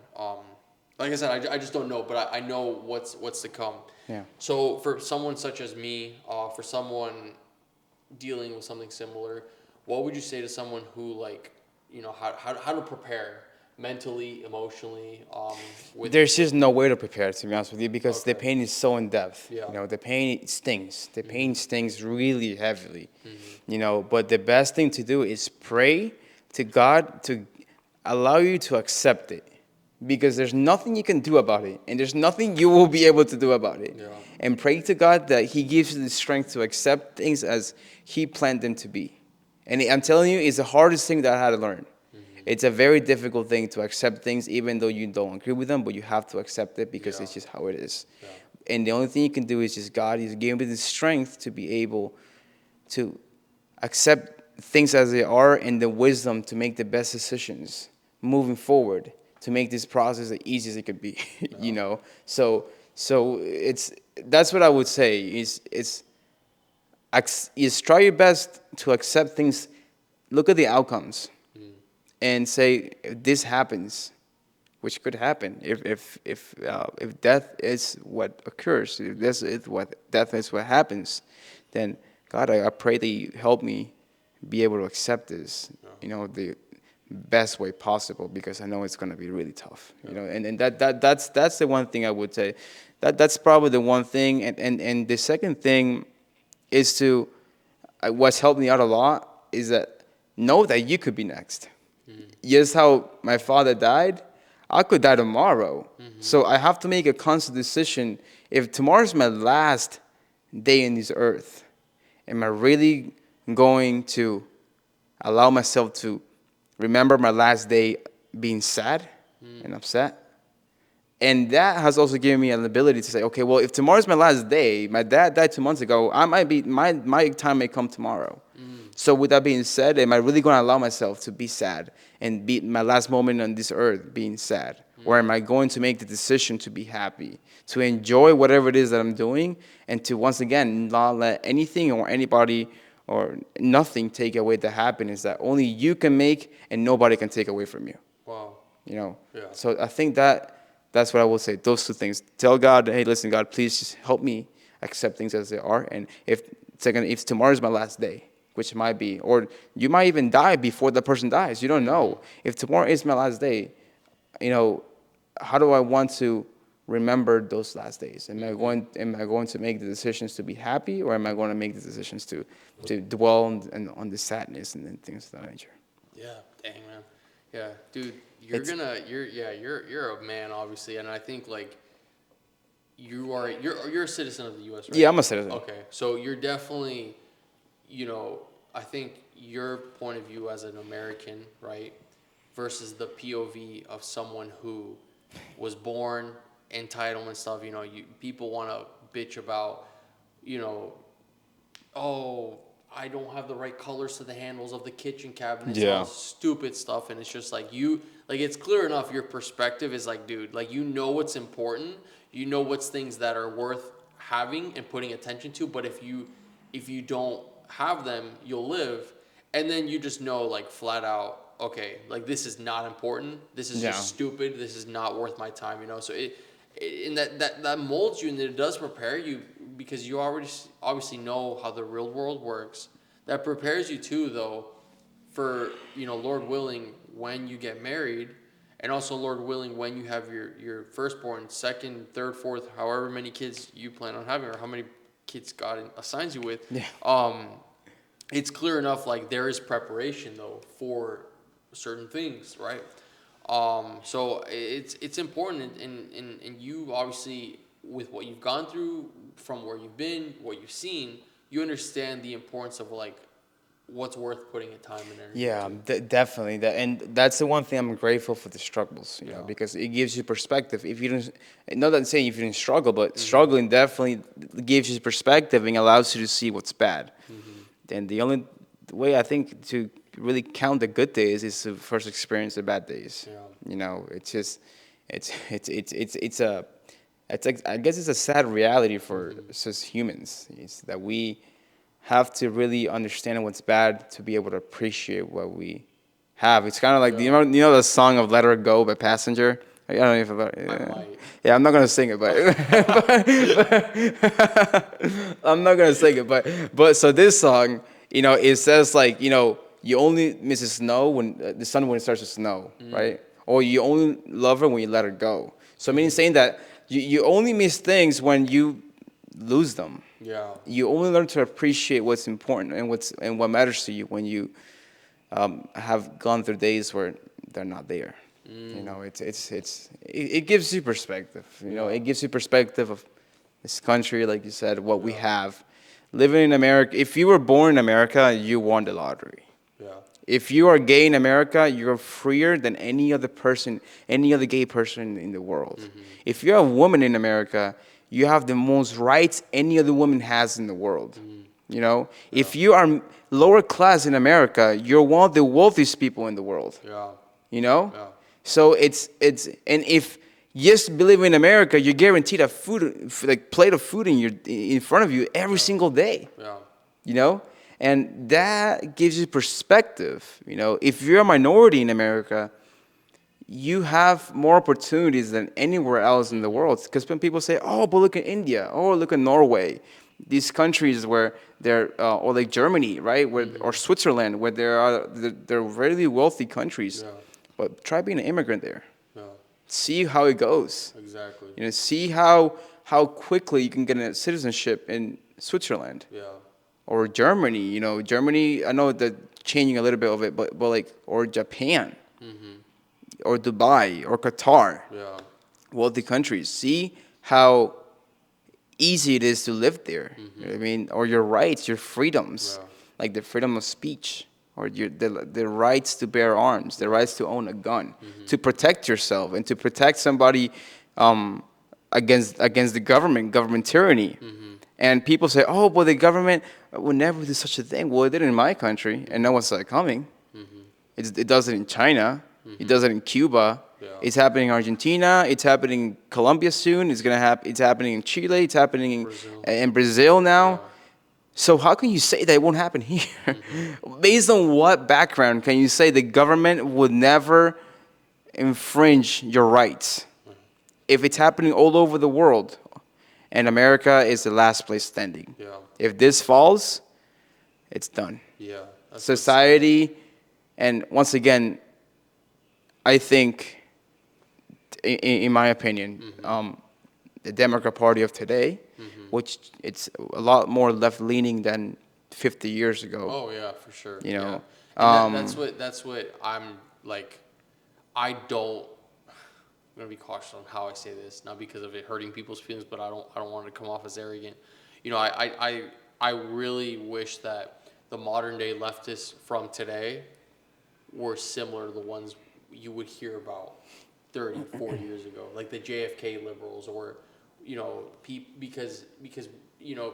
Like I said, I just don't know, but I know what's to come. Yeah. So for someone such as me, for someone dealing with something similar, what would you say to someone who, like, how to prepare mentally, emotionally, with There's just no way to prepare, to be honest with you, because the Okay. pain is so in depth. Yeah. You know, the pain stings. The pain stings really heavily. You know, but the best thing to do is pray to God to allow you to accept it, because there's nothing you can do about it, and there's nothing you will be able to do about it. Yeah. And pray to God that He gives you the strength to accept things as He planned them to be. And I'm telling you, it's the hardest thing that I had to learn. It's a very difficult thing to accept things, even though you don't agree with them, but you have to accept it because Yeah. it's just how it is. Yeah. And the only thing you can do is just God is giving me the strength to be able to accept things as they are, and the wisdom to make the best decisions moving forward to make this process as easy as it could be. You know, so that's what I would say is try your best to accept things. Look at the outcomes and say, if this happens, which could happen, if death is what occurs, if this is what death is what happens, then God, I pray that you help me be able to accept this. You know, best way possible, because I know it's going to be really tough, you know. And that's the one thing I would say. That's probably the one thing. And the second thing is to, what's helped me out a lot is that know that you could be next. Just how my father died, I could die tomorrow. So I have to make a conscious decision. If tomorrow's my last day in this earth, am I really going to allow myself to remember my last day being sad and upset? And that has also given me an ability to say, okay, well, if tomorrow's my last day, my dad died 2 months ago, I might be, my time may come tomorrow. So with that being said, am I really going to allow myself to be sad and be my last moment on this earth being sad? Or am I going to make the decision to be happy, to enjoy whatever it is that I'm doing, and to, once again, not let anything or anybody or nothing take away the happiness that only you can make and nobody can take away from you? Wow. You know? Yeah. So I think that's what I will say, those two things. Tell God, hey, listen, God, please just help me accept things as they are. And if tomorrow's my last day, which it might be, or you might even die before the person dies. You don't know. If tomorrow is my last day, you know, how do I want to remember those last days? Am I going to make the decisions to be happy, or am I going to make the decisions to dwell on the sadness and things of that nature? Yeah, dang, man. Yeah, dude, you're a man, obviously, and I think like you're a citizen of the U.S., right? Yeah, I'm a citizen. Okay, so you're definitely, you know, I think your point of view as an American, right, versus the POV of someone who was born entitlement stuff. You know, people want to bitch about, you know, oh, I don't have the right colors to the handles of the kitchen cabinets. Yeah. All stupid stuff, and it's just like it's clear enough. Your perspective is like, dude, like you know what's important. You know what's things that are worth having and putting attention to. But if you don't have them, you'll live, and then you just know, like, flat out, okay, like this is not important. This is just stupid. This is not worth my time. You know, so that molds you, and it does prepare you, because you already obviously know how the real world works. That prepares you too, though, for, you know, Lord willing, when you get married, and also Lord willing, when you have your firstborn, second, third, fourth, however many kids you plan on having, or how many kids God assigns you with. Yeah. It's clear enough, like, there is preparation, though, for certain things, right? So it's important, and you obviously, with what you've gone through, from where you've been, what you've seen, you understand the importance of, like, what's worth putting a time and energy. Yeah, definitely. And that's the one thing I'm grateful for, the struggles, you know, because it gives you perspective. If you don't, not that I'm saying if you didn't struggle, but struggling definitely gives you perspective and allows you to see what's bad. And the only way I think to really count the good days is to first experience the bad days. Yeah. You know, it's just, it's like, I guess it's a sad reality for us as humans, is that we have to really understand what's bad to be able to appreciate what we have. It's kind of like, you know the song of "Let Her Go" by Passenger? I don't know if yeah, I'm not gonna sing it, but I'm not gonna sing it, but so this song, you know, it says, like, you know, you only miss the snow when the sun when it starts to snow, right? Or you only love her when you let her go. So I mean, saying that you only miss things when you lose them. Yeah. You only learn to appreciate what's important and what matters to you when you have gone through days where they're not there. You know, it gives you perspective. You know, it gives you perspective of this country, like you said, what we have. Living in America, if you were born in America, you won the lottery. Yeah. If you are gay in America, you're freer than any other person, any other gay person in the world. If you're a woman in America, you have the most rights any other woman has in the world. You know, if you are lower class in America, you're one of the wealthiest people in the world. Yeah. You know, Yeah. so it's and if just believe in America, you're guaranteed a plate of food in front of you every single day. Yeah. You know, and that gives you perspective. You know, if you're a minority in America, you have more opportunities than anywhere else in the world. Because when people say, "Oh, but look at India," "Oh, look at Norway," these countries where they're or like Germany, right, where or Switzerland, where they're really wealthy countries. Yeah. But try being an immigrant there. Yeah. See how it goes. Exactly. See how quickly you can get a citizenship in Switzerland Yeah. or Germany. Germany. I know that changing a little bit of it, but like or Japan or Dubai or Qatar, Yeah. wealthy countries. See how easy it is to live there. You know what I mean? Or your rights, your freedoms, Yeah. like the freedom of speech, or the rights to bear arms, the rights to own a gun, to protect yourself and to protect somebody against the government tyranny. And people say, "Oh, but the government would never do such a thing." Well, it did in my country, and no one saw it coming. It does it in China. It does it in Cuba. Yeah. It's happening in Argentina. It's happening in Colombia soon. It's gonna happen. It's happening in Chile. It's happening in Brazil now. Yeah. So how can you say that it won't happen here? Based on what background can you say the government would never infringe your rights if it's happening all over the world, and America is the last place standing? Yeah. If this falls, it's done. Yeah. That's Society, and once again, I think, in my opinion, the Democrat Party of today, which it's a lot more left-leaning than 50 years ago. Oh yeah, for sure. You know, Yeah. And that's what I'm like. I don't. I'm gonna be cautious on how I say this, not because of it hurting people's feelings, but I don't want to come off as arrogant. I really wish that the modern day leftists from today were similar to the ones you would hear about 30, 40 years ago, like the JFK liberals, or because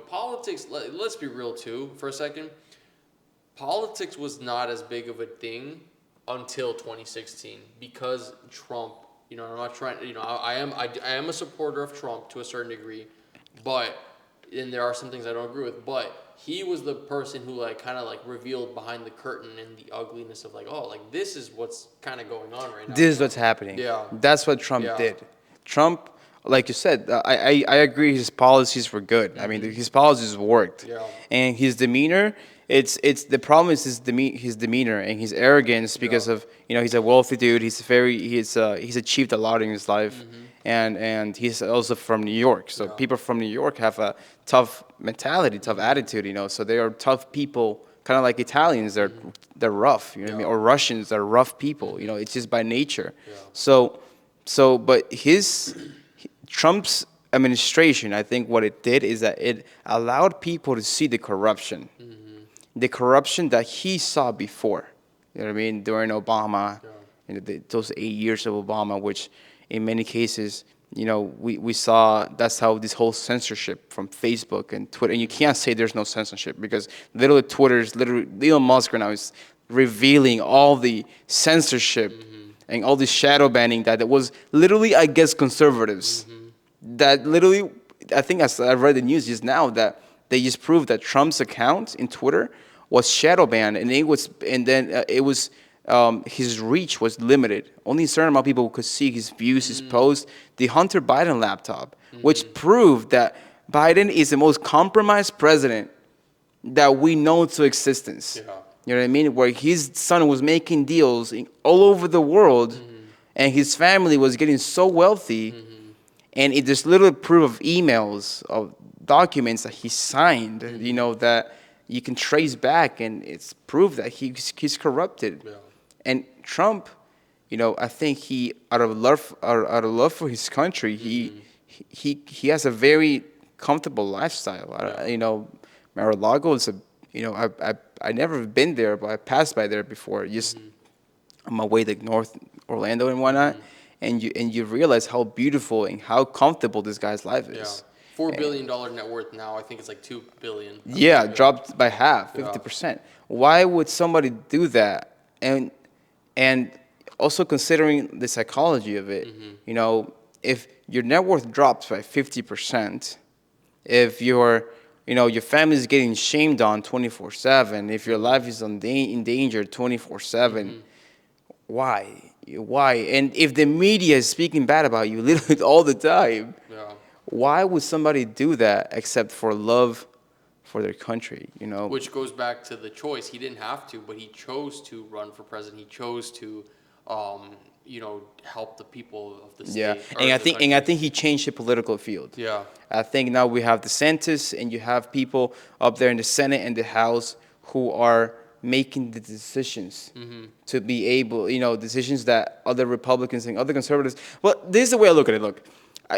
politics. Let's be real too for a second. Politics was not as big of a thing until 2016 because Trump. I'm not trying. I am a supporter of Trump to a certain degree, and there are some things I don't agree with. But he was the person who kind of revealed behind the curtain and the ugliness of this is what's kind of going on right now. This is what's happening. Yeah. That's what Trump did. Trump, like you said, I agree his policies were good. I mean, his policies worked. Yeah. And his demeanor, it's the problem is his demeanor and his arrogance because of, he's a wealthy dude. He's achieved a lot in his life. And he's also from New York. So people from New York have a tough mentality, tough attitude, So they are tough people, kind of like Italians. They're rough, you know what I mean? Or Russians, they're rough people, It's just by nature. Yeah. But Trump's administration, I think what it did is that it allowed people to see the corruption that he saw before. You know what I mean? During Obama, those 8 years of Obama, which in many cases, we saw that's how this whole censorship from Facebook and Twitter, and you can't say there's no censorship because literally Elon Musk right now is revealing all the censorship and all the shadow banning that was literally against conservatives. That literally, I think I read the news just now that they just proved that Trump's account in Twitter was shadow banned, and his reach was limited. Only a certain amount of people could see his views, his posts. The Hunter Biden laptop, which proved that Biden is the most compromised president that we know to existence. Yeah. You know what I mean? Where his son was making deals all over the world, and his family was getting so wealthy, and it just literally proof of emails, of documents that he signed, that you can trace back, and it's proof that he's corrupted. Yeah. And Trump, I think he, out of love for his country, he has a very comfortable lifestyle. Mar-a-Lago is I never been there, but I passed by there before, just on my way to North Orlando and whatnot, and you realize how beautiful and how comfortable this guy's life is. $4 billion net worth now. I think it's like $2 billion. Yeah, dropped by half, 50%. Why would somebody do that? And also considering the psychology of it, if your net worth drops by 50%, if your family is getting shamed on 24/7, if your life is in danger 24/7, why? And if the media is speaking bad about you literally all the time, why would somebody do that except for love for their country, you know. Which goes back to the choice. He didn't have to, but he chose to run for president. He chose to, help the people of the Yeah, state. and Or I the think country. he changed the political field. Yeah. I think now we have DeSantis, and you have people up there in the Senate and the House who are making the decisions to be able, decisions that other Republicans and other conservatives. Well, this is the way I look at it. Look,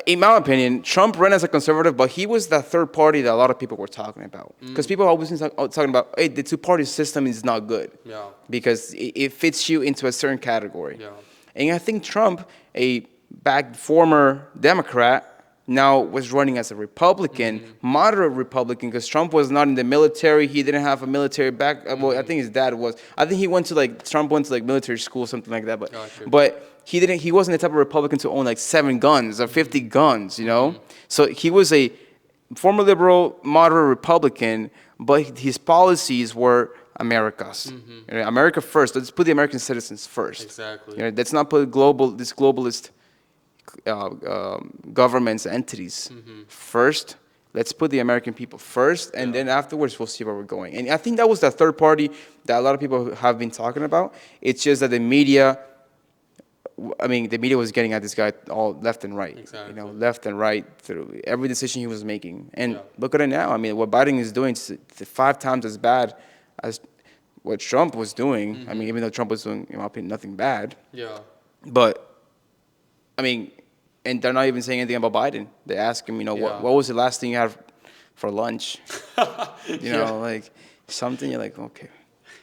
in my opinion, Trump ran as a conservative, but he was that third party that a lot of people were talking about. Because people are always talking about, hey, the two-party system is not good. Yeah. Because it fits you into a certain category. Yeah. And I think Trump, a former Democrat, now was running as a Republican, moderate Republican, because Trump was not in the military. He didn't have a military back. Well, I think his dad was. I think Trump went to military school, something like that. Gotcha. But he didn't. He wasn't the type of Republican to own 7 guns or 50 guns. So he was a former liberal, moderate Republican, but his policies were America's. America first. Let's put the American citizens first. Exactly. Let's not put this globalist governments, entities first. Let's put the American people first, and then afterwards we'll see where we're going. And I think that was the third party that a lot of people have been talking about. It's just that the media was getting at this guy all left and right. Exactly. Left and right through every decision he was making. And look at it now. What Biden is doing is 5 times as bad as what Trump was doing. Even though Trump was doing, in my opinion, nothing bad. Yeah. But and they're not even saying anything about Biden. They ask him, what was the last thing you had for lunch? Something you're like, okay,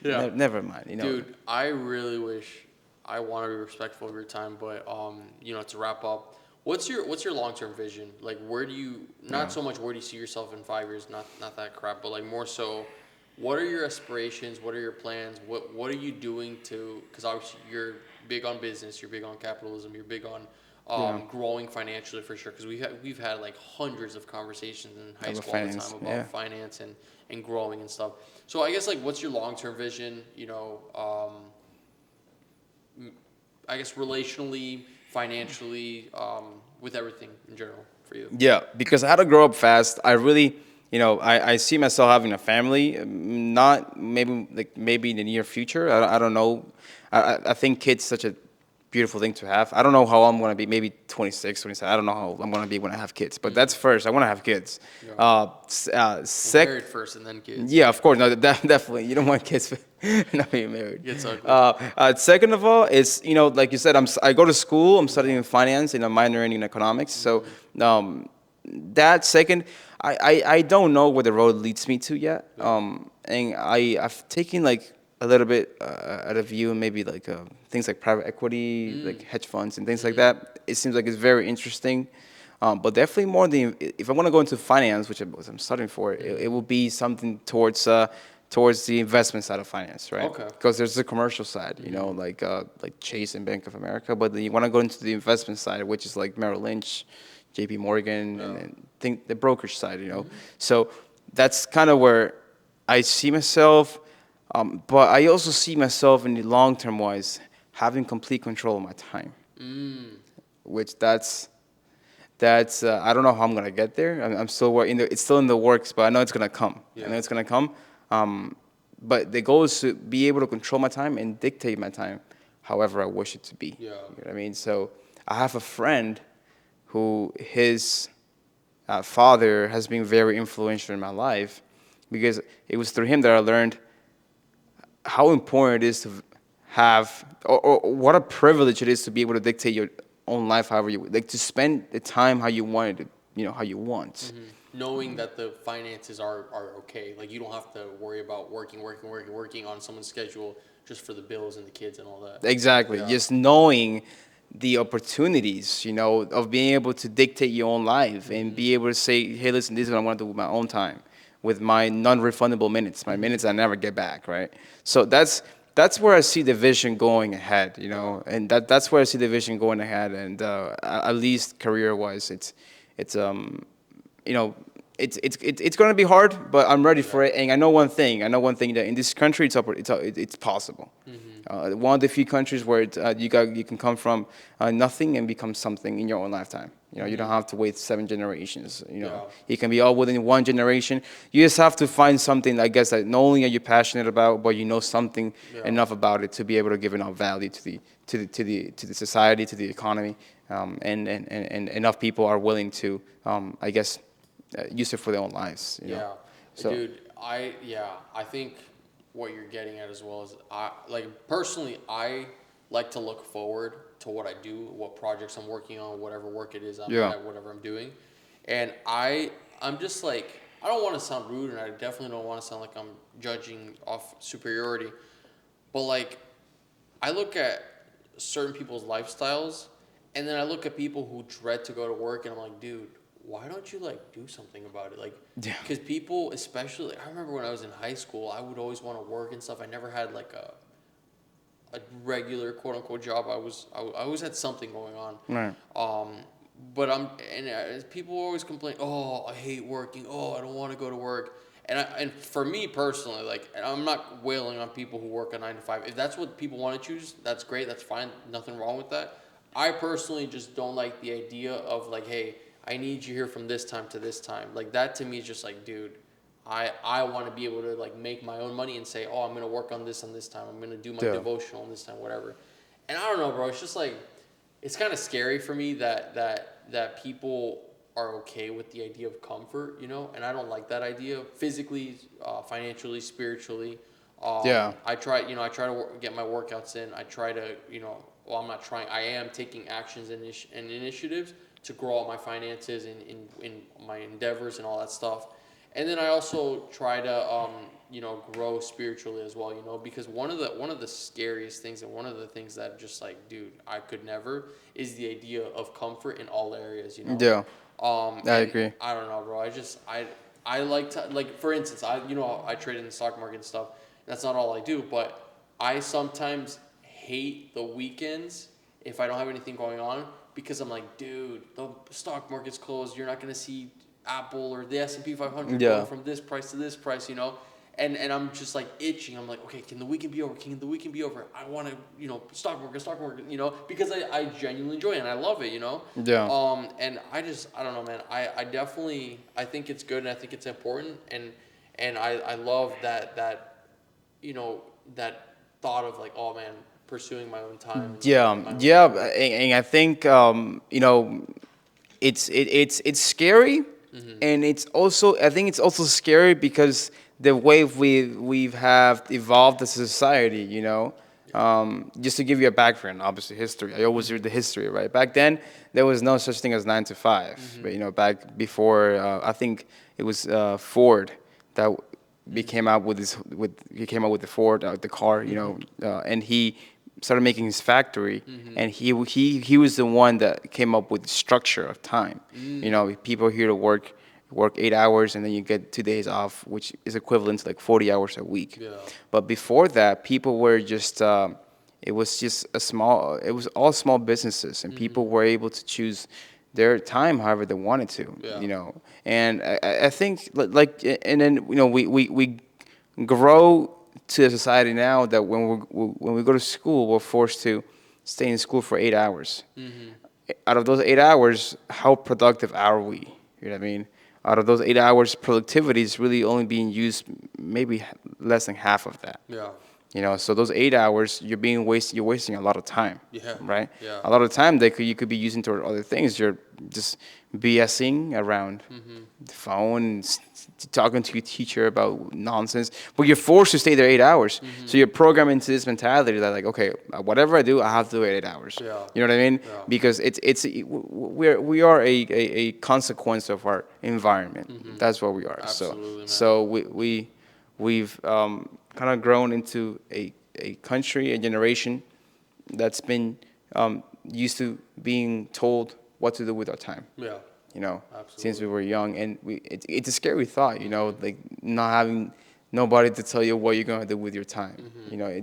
never mind. Dude, I really wish I want to be respectful of your time, but to wrap up, what's your long-term vision? Where do you so much where do you see yourself in 5 years? Not that crap, but more so, what are your aspirations? What are your plans? What are you doing because obviously you're big on business, you're big on capitalism, you're big on growing financially for sure, because we've had hundreds of conversations in high school all the time about finance and growing and stuff. So I guess what's your long-term vision? I guess relationally, financially, with everything in general for you. Yeah, because I had to grow up fast. I really, I see myself having a family, not maybe in the near future. I don't know. I think kids such a beautiful thing to have. I don't know how I'm going to be, maybe 26, 27. I don't know how I'm going to be when I have kids, but that's first. I want to have kids. Married first and then kids. Yeah, of course. No, definitely. You don't want kids not being married. It's ugly. Second of all, it's, like you said, I go to school. I'm studying finance and I'm minoring in economics. So that second, I don't know where the road leads me to yet. And I've taken a little bit at a view, maybe things like private equity, hedge funds and things like that. It seems like it's very interesting, but definitely if I want to go into finance, which I'm studying for, it will be something towards the investment side of finance, right? Okay. Because there's the commercial side, like Chase and Bank of America, but then you want to go into the investment side, which is like Merrill Lynch, J.P. Morgan, and think the brokerage side, So that's kind of where I see myself. But I also see myself in the long-term wise having complete control of my time, which that's I don't know how I'm gonna get there. I'm still it's still in the works, but I know it's gonna come. Yeah. I know it's gonna come. But the goal is to be able to control my time and dictate my time however I wish it to be. Yeah. You know what I mean? So I have a friend who his father has been very influential in my life, because it was through him that I learned how important it is to have, or what a privilege it is to be able to dictate your own life however you to spend the time how you want it, how you want. Mm-hmm. Knowing that the finances are okay, you don't have to worry about working on someone's schedule just for the bills and the kids and all that. Exactly. Yeah. Just knowing the opportunities, of being able to dictate your own life and be able to say, hey, listen, this is what I want to do with my own time, with my non-refundable minutes, my minutes I never get back, right? So that's where I see the vision going ahead, and that's where I see the vision going ahead, and at least career-wise, it's it's going to be hard, but I'm ready for Yeah. it. And I know one thing. I know one thing that in this country, it's possible. One of the few countries where you can come from nothing and become something in your own lifetime. You don't have to wait 7 generations. Yeah. It can be all within one generation. You just have to find something, I guess, that not only are you passionate about, but you know something Yeah. enough about it to be able to give enough value to the society, to the economy, and enough people are willing to, I guess, use it for their own lives. Yeah, So dude, I think what you're getting at as well is I like personally I like to look forward to what I do, what projects I'm working on, whatever work it is I'm yeah, at, whatever I'm doing, and I'm just like I don't want to sound rude, and I definitely don't want to sound like I'm judging off superiority, but like I look at certain people's lifestyles, and then I look at people who dread to go to work, and I'm like, dude, why don't you like do something about it? Like, yeah, because people, especially, I remember when I was in high school, I would always want to work and stuff. I never had like a regular quote unquote job. I always had something going on. right, Um, but people always complain, oh, I hate working. Oh, I don't want to go to work. And for me personally, like, and I'm not wailing on people who work a 9 to 5. If that's what people want to choose, that's great. That's fine. Nothing wrong with that. I personally just don't like the idea of like, hey, I need you here from this time to this time. Like that to me is just like, dude, I want to be able to like make my own money and say, oh, I'm gonna work on this time. I'm gonna do my yeah, devotional on this time, whatever. And I don't know, bro. It's just like it's kind of scary for me that people are okay with the idea of comfort, and I don't like that idea physically, financially, spiritually. yeah, I try to get my workouts in. I try to, well, I'm not trying. I am taking actions and initiatives to grow all my finances and in my endeavors and all that stuff. And then I also try to, grow spiritually as well, because one of the scariest things and one of the things that just like, dude, I could never is the idea of comfort in all areas. yeah. I And agree. I don't know, bro. I like to like for instance, I trade in the stock market and stuff. That's not all I do, but I sometimes hate the weekends if I don't have anything going on because I'm like, dude, the stock market's closed. You're not gonna see Apple or the S&P 500 Yeah, going from this price to this price. And I'm just like itching. I'm like, okay, can the weekend be over? Can the weekend be over? I want to, stock market, because I genuinely enjoy it and I love it. yeah, And I don't know, man. I definitely, I think it's good and I think it's important. And I love that thought of like, oh man, pursuing my own time and like yeah, getting my own yeah. freedom. And I think it's scary, and it's also I think it's also scary because the way we have evolved as a society. Just to give you a background, obviously history. I always read the history, right? Back then, there was no such thing as 9 to 5. But back before, I think it was Ford that became out with he came out with the Ford, the car, and he started making his factory, and he was the one that came up with the structure of time. People are here to work 8 hours, and then you get 2 days off, which is equivalent to like 40 hours a week. Yeah. But before that, people were just it was just it was all small businesses, and people were able to choose their time however they wanted to. Yeah. And I think like, and then we grow to a society now that when we go to school, we're forced to stay in school for 8 hours. Out of those 8 hours, how productive are we? You know what I mean? Out of those 8 hours, productivity is really only being used maybe less than half of that. Yeah. So those 8 hours, you're wasting a lot of time, Yeah. right? Yeah. A lot of time that you could be using toward other things. You're just BSing around the phone, talking to your teacher about nonsense, but you're forced to stay there 8 hours. So you're programmed into this mentality that like, okay, whatever I do, I have to do it 8 hours. Yeah. You know what I mean? Yeah. Because we are a consequence of our environment. That's what we are. Absolutely, man. So we've kind of grown into a country, a generation that's been used to being told what to do with our time. Yeah. Since we Absolutely. were young, and it's a scary thought, like not having nobody to tell you what you're gonna do with your time.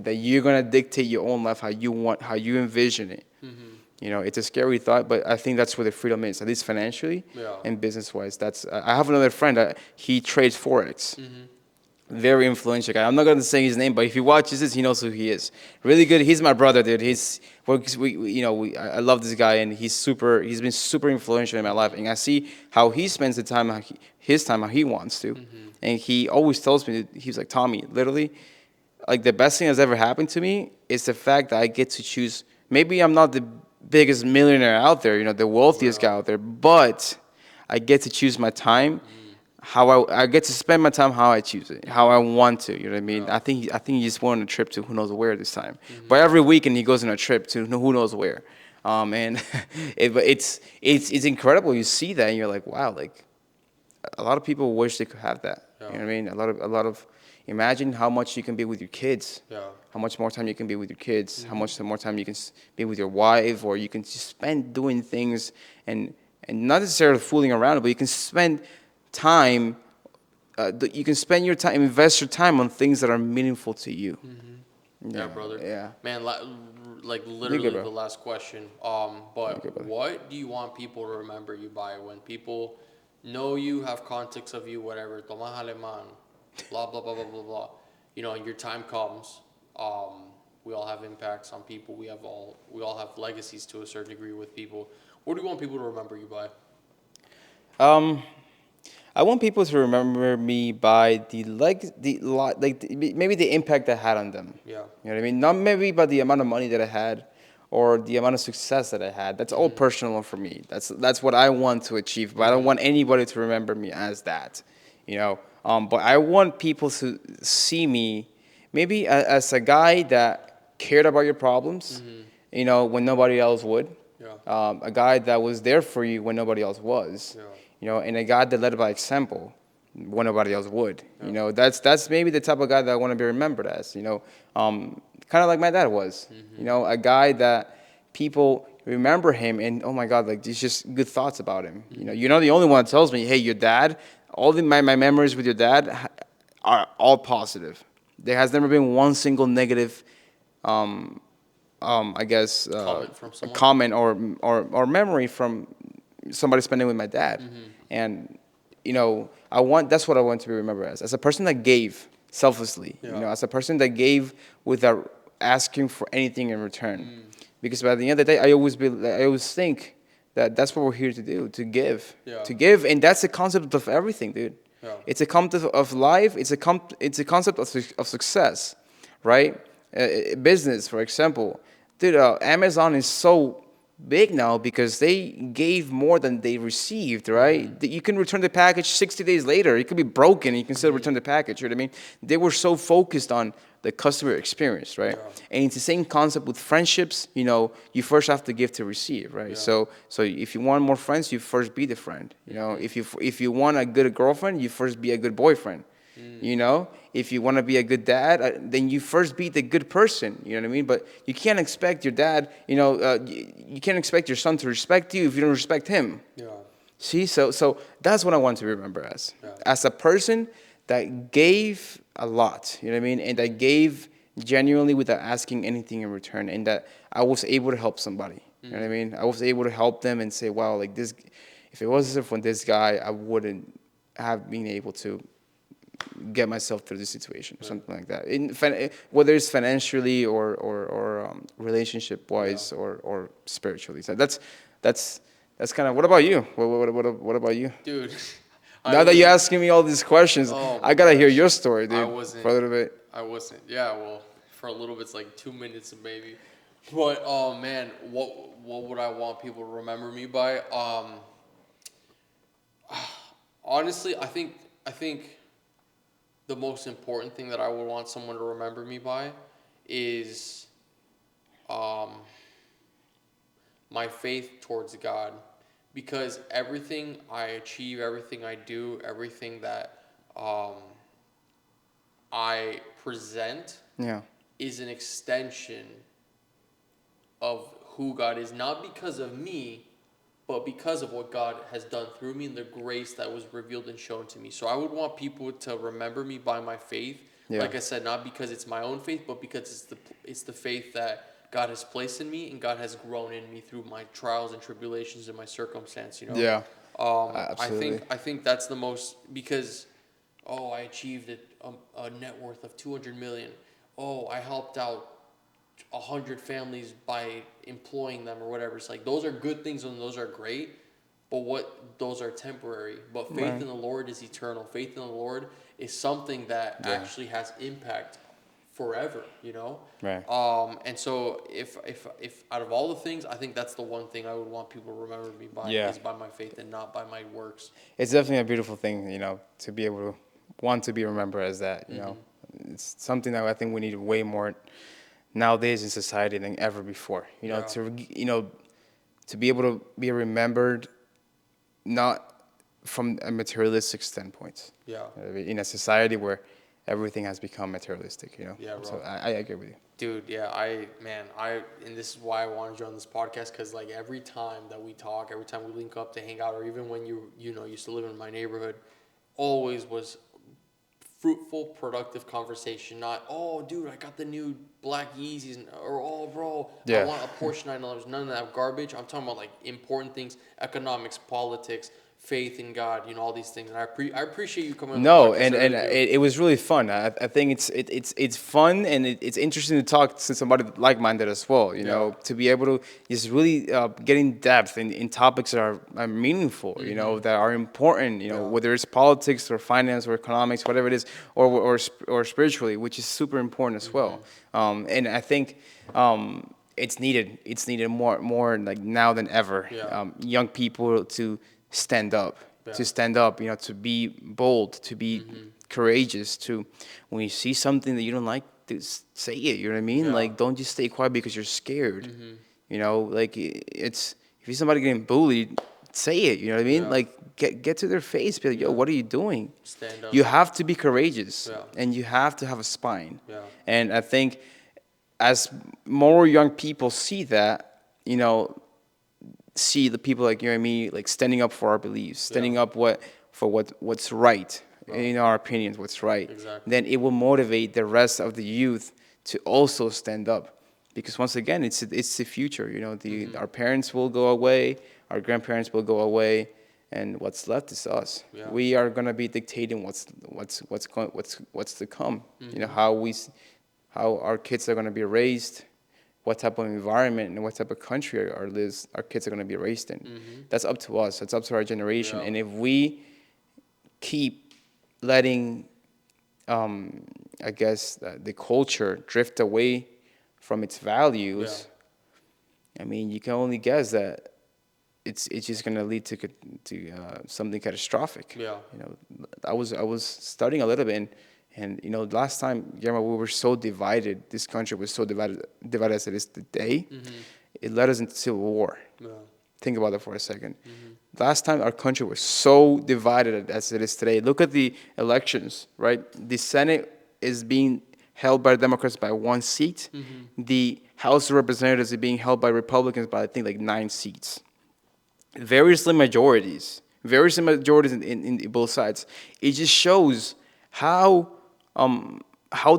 That you're gonna dictate your own life, how you envision it. You know, it's a scary thought, but I think that's where the freedom is, at least financially Yeah. and business wise. That's I have another friend that he trades forex. Mm-hmm. Very influential guy. I'm not gonna say his name, but if he watches this, he knows who he is. Really good. He's my brother, dude. I love this guy, and he's been super influential in my life, and I see how he spends the time, his time, how he wants to, Mm-hmm. and he always tells me, he's like, Tommy, literally, like the best thing that's ever happened to me is the fact that I get to choose. Maybe I'm not the biggest millionaire out there, you know, the wealthiest guy Yeah. out there, but I get to choose my time, how I get to spend my time how I choose it, how I want to. You know what I mean? Yeah. I think he just went on a trip to who knows where this time. Mm-hmm. But every weekend he goes on a trip to who knows where. And but it's incredible. You see that and you're like, wow, like a lot of people wish they could have that. Yeah. You know what I mean? A lot of imagine how much you can be with your kids. Yeah. How much more time you can be with your kids, how Mm-hmm. much more time you can be with your wife, or you can just spend doing things and not necessarily fooling around, but you can spend time. You can spend your time, invest your time on things that are meaningful to you. Mm-hmm. Yeah, Yeah, brother. yeah. Man, like You're literally good, the bro. last question. You're good, But brother. what do you want people to remember you by when people know you, have context of you, whatever? Tomas Aleman, blah blah blah blah blah blah. You know, and your time comes. We all have impacts on people. We all have legacies to a certain degree with people. What do you want people to remember you by? Um, I want people to remember me by maybe the impact I had on them. Yeah. You know what I mean? Not maybe by the amount of money that I had or the amount of success that I had. That's all Mm-hmm. personal for me. That's what I want to achieve. But I don't Mm-hmm. want anybody to remember me as that. You know. But I want people to see me maybe as a guy that cared about your problems. Mm-hmm. You know, when nobody else would. Yeah. A guy that was there for you when nobody else was. Yeah. You know, and a guy that led by example when nobody else would. Yeah. You know, that's maybe the type of guy that I want to be remembered as. You know, kind of like my dad was. You Mm-hmm. know, a guy that people remember him and oh my God, like there's just good thoughts about him. You know, Mm-hmm. you're not the only one that tells me, hey, your dad. My memories with your dad are all positive. There has never been one single negative um, I guess, Comment from a someone. comment or memory from somebody spending with my dad. Mm-hmm. And, you know, that's what I want to be remembered as a person that gave selflessly, you Yeah. know, as a person that gave without asking for anything in return. Mm. Because by the end of the day, I always think that that's what we're here to do, Yeah. to give. And that's the concept of everything, dude. Yeah. It's a concept of life. It's a concept of success, right? Business, for example, dude. Amazon is so big now because they gave more than they received, right? Mm-hmm. You can return the package 60 days later. It could be broken. And you can still Mm-hmm. return the package. You know what I mean? They were so focused on the customer experience, right? Yeah. And it's the same concept with friendships. You know, you first have to give to receive, right? Yeah. So if you want more friends, you first be the friend. You know, Mm-hmm. if you want a good girlfriend, you first be a good boyfriend. Mm. You know, if you want to be a good dad, then you first be the good person. You know what I mean? But you can't expect your dad, you know, you can't expect your son to respect you if you don't respect him. Yeah. See, so that's what I want to remember Yeah. as a person that gave a lot. You know what I mean? And that gave genuinely without asking anything in return, and that I was able to help somebody. You know what I mean? I was able to help them and say, wow, like this, if it wasn't for this guy, I wouldn't have been able to get myself through this situation or Yeah. something like that. Whether it's financially or relationship wise Yeah. or spiritually. So that's kind of. What about you? What about you? Dude, I Now that you're wasn't. asking me all these questions, Oh my I gotta hear gosh. your story, I dude, wasn't. for a little bit. I wasn't. Yeah, well, for a little bit, it's like 2 minutes maybe. But oh man, what would I want people to remember me by? Honestly, I think the most important thing that I would want someone to remember me by is um my faith towards God, because everything I achieve, everything I do, everything that um I present Yeah, is an extension of who God is, not because of me, but because of what God has done through me and the grace that was revealed and shown to me. So I would want people to remember me by my faith. yeah, Like I said, not because it's my own faith, but because it's the faith that God has placed in me and God has grown in me through my trials and tribulations and my circumstance, you know. Yeah. I Absolutely. think that's the most, because I achieved a net worth of 200 million. I helped out 100 families by employing them or whatever. It's like those are good things and those are great, but those are temporary. But faith Right. in the Lord is eternal. Faith in the Lord is something that Yeah. actually has impact forever, you know. Right. And so if out of all the things, I think that's the one thing I would want people to remember me by, Yeah. is by my faith and not by my works. It's definitely a beautiful thing, to be able to want to be remembered as that. It's something that I think we need way more nowadays in society than ever before. Yeah. To be able to be remembered, not from a materialistic standpoint. Yeah. In a society where everything has become materialistic. Yeah, bro. So I agree with you. Dude, yeah, and this is why I wanted you on this podcast, because like every time that we talk, every time we link up to hang out, or even when you used to live in my neighborhood, always was fruitful, productive conversation. Not, oh, dude, I got the new black Yeezys, or oh, bro, I Yeah. want a Porsche 911. None of that garbage. I'm talking about like important things, economics, politics, faith in God, all these things. And I appreciate you coming on the No, podcast. and I really do. it was really fun. I think it's fun, and it's interesting to talk to somebody like-minded as well. Yeah. To be able to just really get in depth in topics that are meaningful. That are important. Yeah. Whether it's politics or finance or economics, whatever it is, or spiritually, which is super important as well. And I think it's needed. It's needed more like now than ever. Yeah. Young people to stand up. Yeah. To stand up, to be bold, to be courageous, to when you see something that you don't like, to say it, you know what I mean? Yeah. Like, don't just stay quiet because you're scared. Like it's, if you see somebody getting bullied, say it, you know what I mean? Yeah. Like, get to their face, be like, yo, Yeah. what are you doing? Stand up. You have to be courageous, Yeah. and you have to have a spine. Yeah. And I think as more young people see that, see the people like you and me, like standing up for our beliefs, standing up what's right, in our opinions, what's right. Exactly. Then it will motivate the rest of the youth to also stand up, because once again, it's the future. Our parents will go away, our grandparents will go away, and what's left is us. Yeah. We are gonna be dictating what's to come. How our kids are gonna be raised, what type of environment and what type of country our kids are going to be raised in. That's up to us. That's up to our generation. Yeah. And if we keep letting, I guess, the culture drift away from its values, I mean, you can only guess that it's just going to lead to something catastrophic. Yeah. I was studying a little bit. And last time, Guillermo, we were so divided. This country was so divided as it is today. It led us into civil war. Yeah. Think about that for a second. Last time, our country was so divided as it is today. Look at the elections, right? The Senate is being held by the Democrats by 1 seat. The House of Representatives is being held by Republicans by, I think, like 9 seats. Very slim majorities in both sides. It just shows how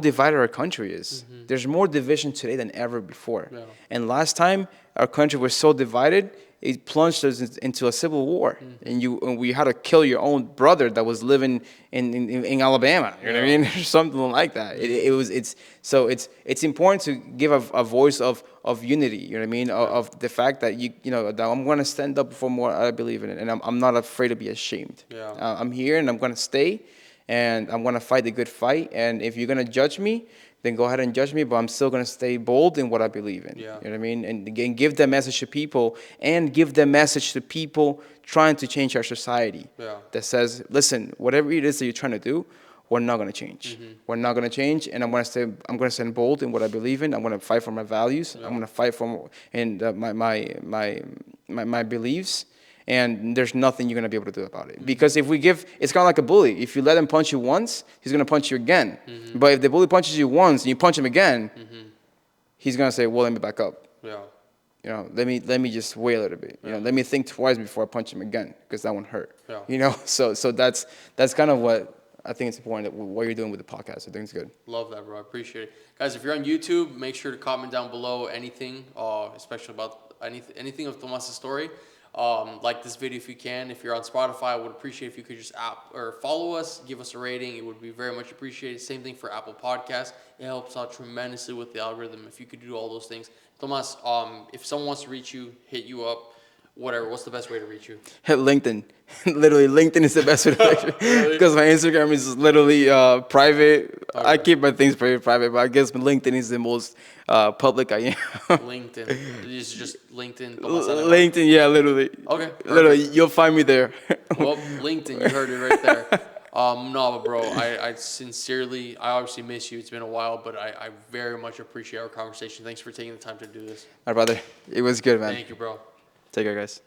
divided our country is. There's more division today than ever before. Yeah. And last time our country was so divided, it plunged us into a civil war. And we had to kill your own brother that was living in Alabama. You know what I mean? Or something like that. It's important to give a voice of unity. You know what I mean? Of the fact that that I'm going to stand up for what I believe in, and I'm not afraid to be ashamed. Yeah. I'm here and I'm going to stay. And I'm going to fight the good fight. And if you're going to judge me, then go ahead and judge me. But I'm still going to stay bold in what I believe in. Yeah. You know what I mean? And again, give that message to people. And give that message to people trying to change our society. Yeah. That says, listen, whatever it is that you're trying to do, we're not going to change. We're not going to change. And I'm going to stand bold in what I believe in. I'm going to fight for my values. I'm going to fight for my beliefs. And there's nothing you're going to be able to do about it. Because if it's kind of like a bully. If you let him punch you once, he's going to punch you again. But if the bully punches you once and you punch him again, he's going to say, well, let me back up. Yeah. Let me just wait a little bit. Let me think twice before I punch him again, because that won't hurt. Yeah. So that's kind of what I think it's important that what you're doing with the podcast. I think it's good. Love that, bro. I appreciate it. Guys, if you're on YouTube, make sure to comment down below anything, especially about anything of Tomas' story. Like this video if you can. If you're on Spotify, I would appreciate if you could just follow us, give us a rating. It would be very much appreciated. Same thing for Apple Podcasts. It helps out tremendously with the algorithm if you could do all those things. Tomas, if someone wants to reach you, hit you up, whatever, what's the best way to reach you? Hit LinkedIn. Literally, LinkedIn is the best way to reach me. Because my Instagram is literally private. Okay. I keep my things very private, but I guess LinkedIn is the most public I am. LinkedIn. It's just LinkedIn. LinkedIn, yeah, literally. Okay. Perfect. Literally, you'll find me there. Well, LinkedIn, you heard it right there. No, bro, I sincerely, I obviously miss you. It's been a while, but I very much appreciate our conversation. Thanks for taking the time to do this. My brother, it was good, man. Thank you, bro. Take care, guys.